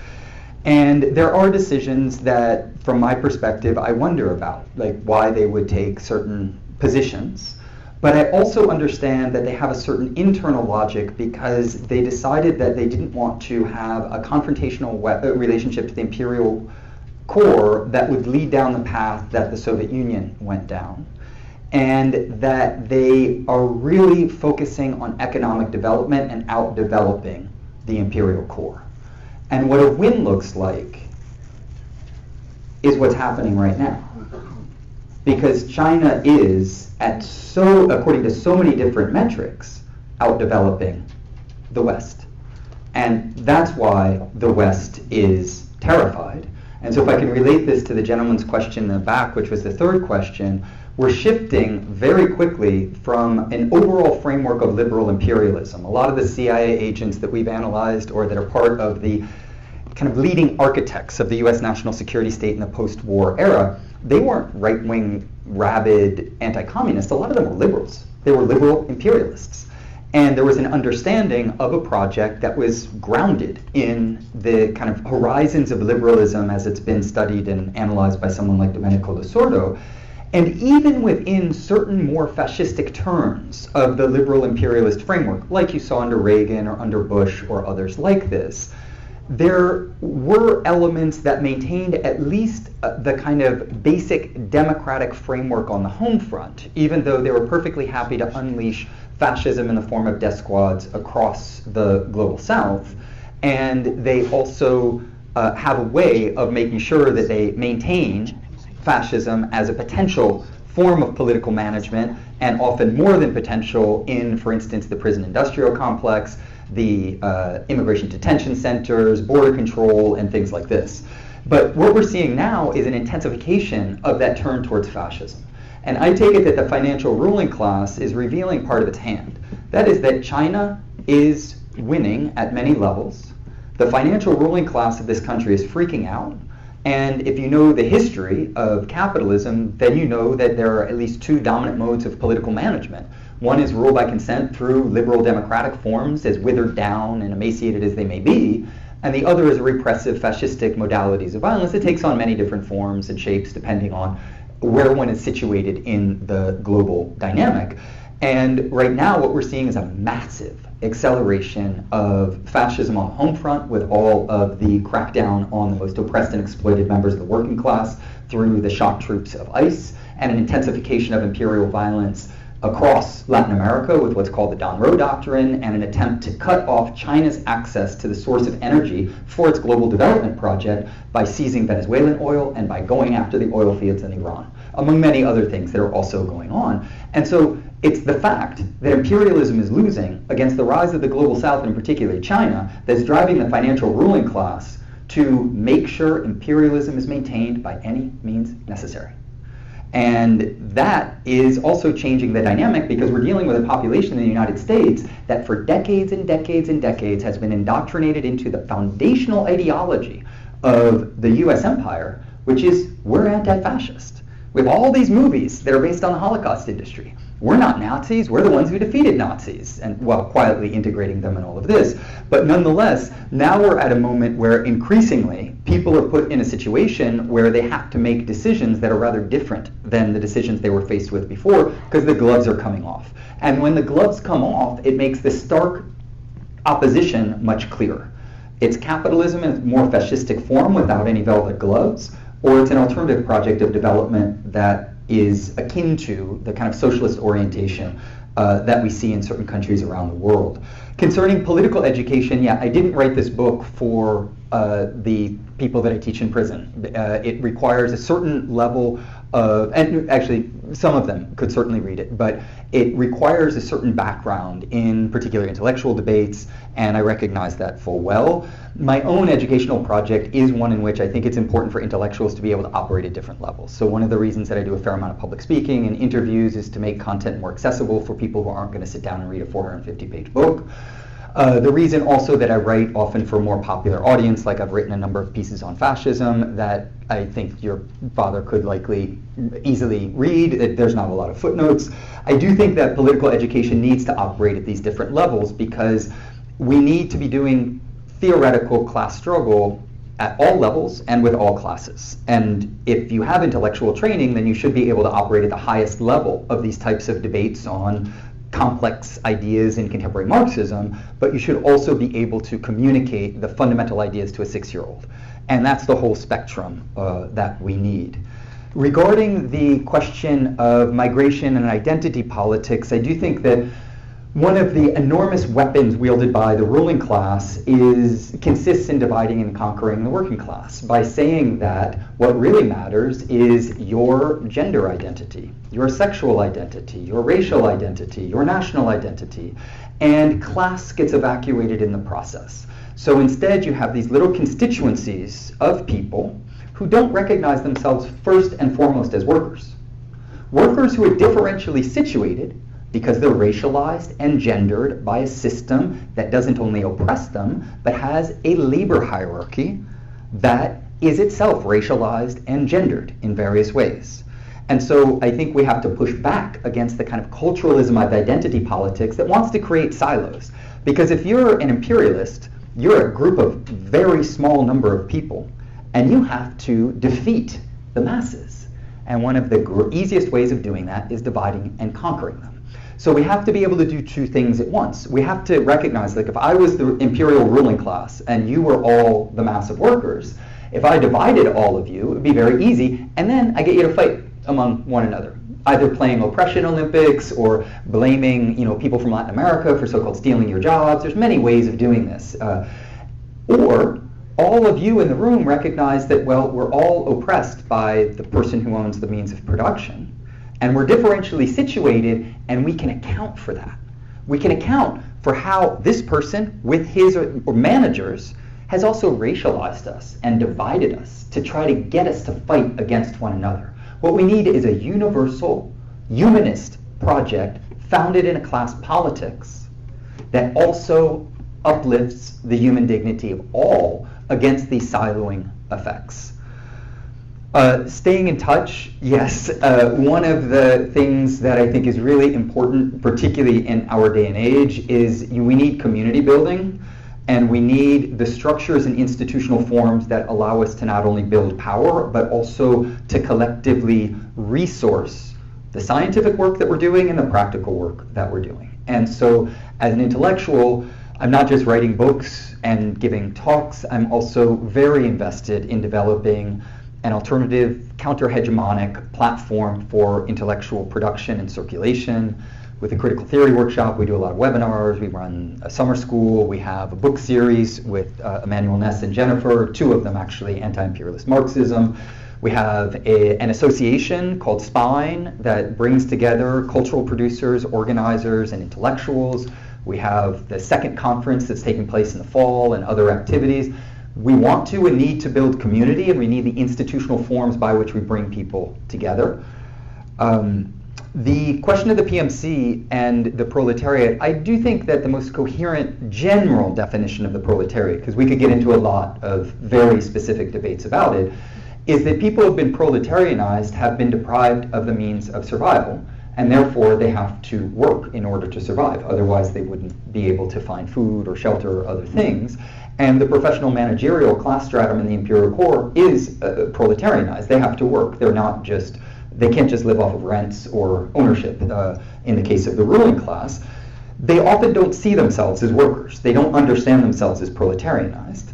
And there are decisions that, from my perspective, I wonder about, like why they would take certain positions. But I also understand that they have a certain internal logic because they decided that they didn't want to have a confrontational relationship to the imperial core that would lead down the path that the Soviet Union went down, and that they are really focusing on economic development and out-developing the imperial core. And what a win looks like is what's happening right now. Because China is, according to so many different metrics, out-developing the West. And that's why the West is terrified. And so if I can relate this to the gentleman's question in the back, which was the third question, we're shifting very quickly from an overall framework of liberal imperialism. A lot of the CIA agents that we've analyzed or that are part of the kind of leading architects of the US national security state in the post-war era, they weren't right-wing, rabid anti-communists. A lot of them were liberals. They were liberal imperialists. And there was an understanding of a project that was grounded in the kind of horizons of liberalism as it's been studied and analyzed by someone like Domenico Losordo. And even within certain more fascistic terms of the liberal imperialist framework, like you saw under Reagan or under Bush or others like this, there were elements that maintained at least the kind of basic democratic framework on the home front, even though they were perfectly happy to unleash fascism in the form of death squads across the global south. And they also have a way of making sure that they maintain fascism as a potential form of political management, and often more than potential in, for instance, the prison industrial complex, the immigration detention centers, border control, and things like this. But what we're seeing now is an intensification of that turn towards fascism. And I take it that the financial ruling class is revealing part of its hand. That is that China is winning at many levels. The financial ruling class of this country is freaking out. And if you know the history of capitalism, then you know that there are at least two dominant modes of political management. One is rule by consent through liberal democratic forms, as withered down and emaciated as they may be, and the other is repressive fascistic modalities of violence that takes on many different forms and shapes depending on where one is situated in the global dynamic. And right now what we're seeing is a massive acceleration of fascism on the home front, with all of the crackdown on the most oppressed and exploited members of the working class through the shock troops of ICE, and an intensification of imperial violence across Latin America with what's called the Don Roe Doctrine, and an attempt to cut off China's access to the source of energy for its global development project by seizing Venezuelan oil and by going after the oil fields in Iran, among many other things that are also going on. And so it's the fact that imperialism is losing against the rise of the global south, and particularly China, that's driving the financial ruling class to make sure imperialism is maintained by any means necessary. And that is also changing the dynamic, because we're dealing with a population in the United States that for decades and decades and decades has been indoctrinated into the foundational ideology of the US empire, which is we're anti-fascist. We have all these movies that are based on the Holocaust industry. We're not Nazis, we're the ones who defeated Nazis, and while quietly integrating them in all of this. But nonetheless, now we're at a moment where increasingly people are put in a situation where they have to make decisions that are rather different than the decisions they were faced with before, because the gloves are coming off. And when the gloves come off, it makes the stark opposition much clearer. It's capitalism in its more fascistic form without any velvet gloves, or it's an alternative project of development that is akin to the kind of socialist orientation that we see in certain countries around the world. Concerning political education, yeah, I didn't write this book for the people that I teach in prison. It requires a certain level of, and actually some of them could certainly read it, but it requires a certain background in particular intellectual debates, and I recognize that full well. My own educational project is one in which I think it's important for intellectuals to be able to operate at different levels. So one of the reasons that I do a fair amount of public speaking and interviews is to make content more accessible for people who aren't going to sit down and read a 450-page book. The reason also that I write often for a more popular audience, like I've written a number of pieces on fascism that I think your father could likely easily read. There's not a lot of footnotes. I do think that political education needs to operate at these different levels, because we need to be doing theoretical class struggle at all levels and with all classes. And if you have intellectual training, then you should be able to operate at the highest level of these types of debates on complex ideas in contemporary Marxism, but you should also be able to communicate the fundamental ideas to a 6-year-old. And that's the whole spectrum that we need. Regarding the question of migration and identity politics, I do think that one of the enormous weapons wielded by the ruling class consists in dividing and conquering the working class by saying that what really matters is your gender identity, your sexual identity, your racial identity, your national identity, and class gets evacuated in the process. So instead you have these little constituencies of people who don't recognize themselves first and foremost as workers. Workers who are differentially situated because they're racialized and gendered by a system that doesn't only oppress them, but has a labor hierarchy that is itself racialized and gendered in various ways. And so I think we have to push back against the kind of culturalism of identity politics that wants to create silos. Because if you're an imperialist, you're a group of very small number of people, and you have to defeat the masses. And one of the easiest ways of doing that is dividing and conquering them. So we have to be able to do two things at once. We have to recognize, like, if I was the imperial ruling class and you were all the mass of workers, if I divided all of you, it would be very easy, and then I get you to fight among one another, either playing oppression Olympics or blaming, people from Latin America for so-called stealing your jobs. There's many ways of doing this. Or all of you in the room recognize that, well, we're all oppressed by the person who owns the means of production. And we're differentially situated, and we can account for that. We can account for how this person, with his or managers, has also racialized us and divided us to try to get us to fight against one another. What we need is a universal, humanist project founded in a class politics that also uplifts the human dignity of all against these siloing effects. Staying in touch, yes. One of the things that I think is really important, particularly in our day and age, is we need community building, and we need the structures and institutional forms that allow us to not only build power, but also to collectively resource the scientific work that we're doing and the practical work that we're doing. And so, as an intellectual, I'm not just writing books and giving talks, I'm also very invested in developing an alternative, counter-hegemonic platform for intellectual production and circulation. With the Critical Theory Workshop, we do a lot of webinars, we run a summer school, we have a book series with Immanuel Ness and Jennifer, 2 of them actually, Anti-imperialist Marxism. We have an association called Spine that brings together cultural producers, organizers, and intellectuals. We have the 2nd conference that's taking place in the fall and other activities. We want to and need to build community, and we need the institutional forms by which we bring people together. The question of the PMC and the proletariat, I do think that the most coherent general definition of the proletariat, because we could get into a lot of very specific debates about it, is that people who have been proletarianized have been deprived of the means of survival, and therefore they have to work in order to survive. Otherwise they wouldn't be able to find food or shelter or other things. And the professional managerial class stratum in the imperial core is proletarianized. They have to work. They can't just live off of rents or ownership in the case of the ruling class. They often don't see themselves as workers. They don't understand themselves as proletarianized.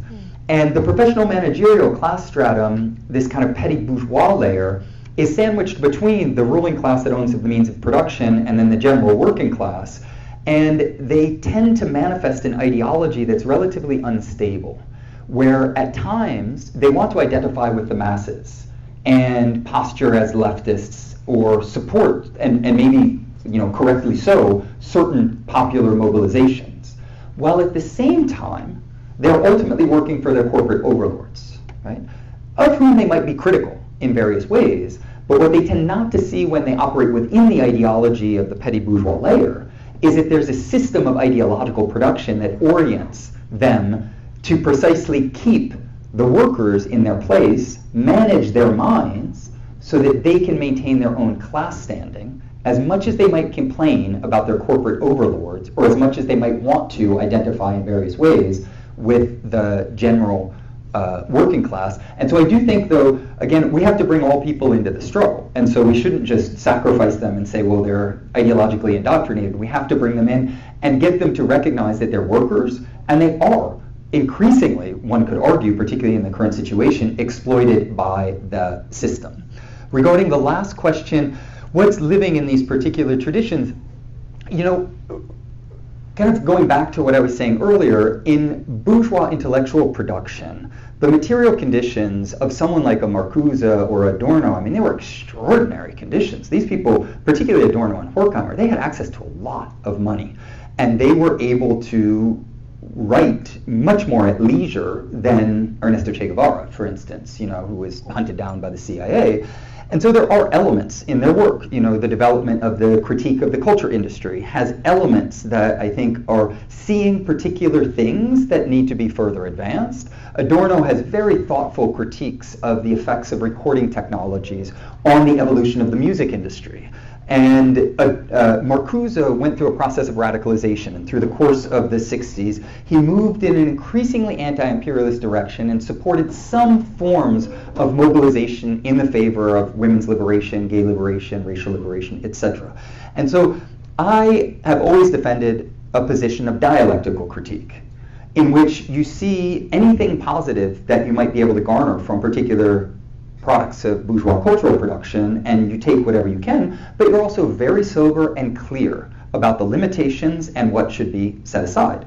And the professional managerial class stratum, this kind of petty bourgeois layer, is sandwiched between the ruling class that owns the means of production and then the general working class. And they tend to manifest an ideology that's relatively unstable, where at times they want to identify with the masses and posture as leftists or support, and maybe correctly so, certain popular mobilizations, while at the same time they're ultimately working for their corporate overlords, right? Of whom they might be critical in various ways, but what they tend not to see when they operate within the ideology of the petty bourgeois layer is that there's a system of ideological production that orients them to precisely keep the workers in their place, manage their minds, so that they can maintain their own class standing, as much as they might complain about their corporate overlords, or as much as they might want to identify in various ways with the general working class. And so I do think, though, again, we have to bring all people into the struggle. And so we shouldn't just sacrifice them and say, well, they're ideologically indoctrinated. We have to bring them in and get them to recognize that they're workers, and they are increasingly, one could argue, particularly in the current situation, exploited by the system. Regarding the last question, what's living in these particular traditions? Kind of going back to what I was saying earlier, in bourgeois intellectual production, the material conditions of someone like a Marcuse or Adorno, they were extraordinary conditions. These people, particularly Adorno and Horkheimer, they had access to a lot of money, and they were able to write much more at leisure than Ernesto Che Guevara, for instance, who was hunted down by the CIA. And so there are elements in their work. The development of the critique of the culture industry has elements that I think are seeing particular things that need to be further advanced. Adorno has very thoughtful critiques of the effects of recording technologies on the evolution of the music industry. And Marcuse went through a process of radicalization, and through the course of the 60s, he moved in an increasingly anti-imperialist direction and supported some forms of mobilization in the favor of women's liberation, gay liberation, racial liberation, etc. And so I have always defended a position of dialectical critique, in which you see anything positive that you might be able to garner from particular products of bourgeois cultural production, and you take whatever you can, but you're also very sober and clear about the limitations and what should be set aside.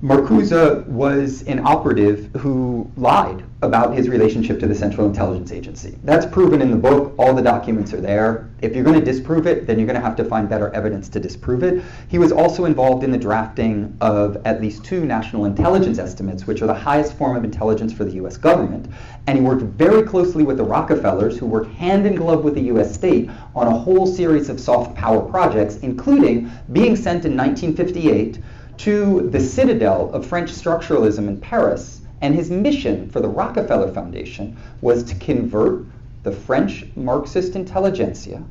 Marcuse was an operative who lied about his relationship to the Central Intelligence Agency. That's proven in the book. All the documents are there. If you're going to disprove it, then you're going to have to find better evidence to disprove it. He was also involved in the drafting of at least 2 national intelligence estimates, which are the highest form of intelligence for the U.S. government. And he worked very closely with the Rockefellers, who worked hand in glove with the U.S. state on a whole series of soft power projects, including being sent in 1958 to the citadel of French structuralism in Paris, and his mission for the Rockefeller Foundation was to convert the French Marxist intelligentsia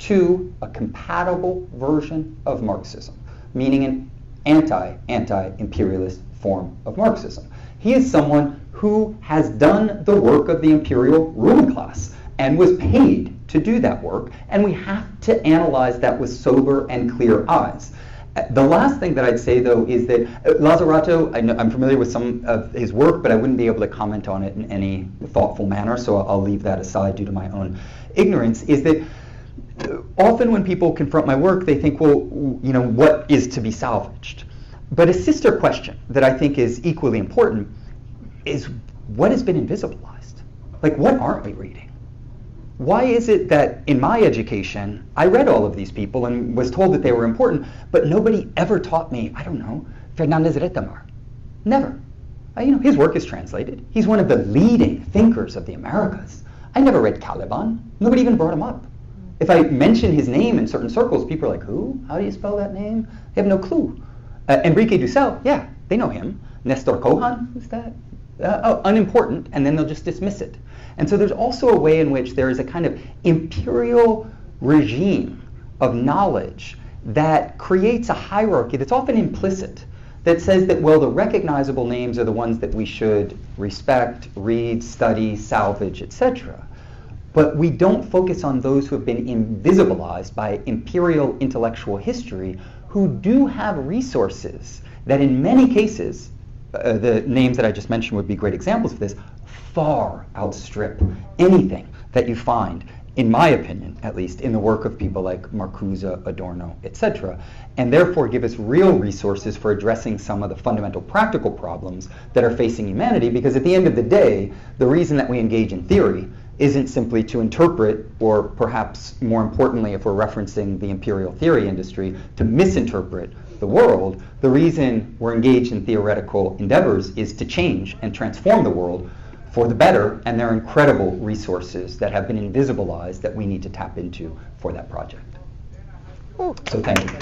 to a compatible version of Marxism, meaning an anti-imperialist form of Marxism. He is someone who has done the work of the imperial ruling class and was paid to do that work, and we have to analyze that with sober and clear eyes. The last thing that I'd say, though, is that Lazzarato, I'm familiar with some of his work, but I wouldn't be able to comment on it in any thoughtful manner, so I'll leave that aside due to my own ignorance, is that often when people confront my work, they think, well, what is to be salvaged? But a sister question that I think is equally important is what has been invisibilized? Like, what aren't we reading? Why is it that in my education, I read all of these people and was told that they were important, but nobody ever taught me, Fernández Retamar? Never. His work is translated. He's one of the leading thinkers of the Americas. I never read Caliban. Nobody even brought him up. If I mention his name in certain circles, people are like, who? How do you spell that name? They have no clue. Enrique Dussel, yeah, they know him. Nestor Cohan, who's that? Unimportant, and then they'll just dismiss it. And so there's also a way in which there is a kind of imperial regime of knowledge that creates a hierarchy that's often implicit, that says that, well, the recognizable names are the ones that we should respect, read, study, salvage, etc. But we don't focus on those who have been invisibilized by imperial intellectual history, who do have resources that in many cases, the names that I just mentioned would be great examples of this, far outstrip anything that you find, in my opinion, at least, in the work of people like Marcuse, Adorno, etc., and therefore give us real resources for addressing some of the fundamental practical problems that are facing humanity, because at the end of the day, the reason that we engage in theory isn't simply to interpret, or perhaps more importantly, if we're referencing the imperial theory industry, to misinterpret the world. The reason we're engaged in theoretical endeavors is to change and transform the world for the better, and there are incredible resources that have been invisibilized that we need to tap into for that project. So thank you.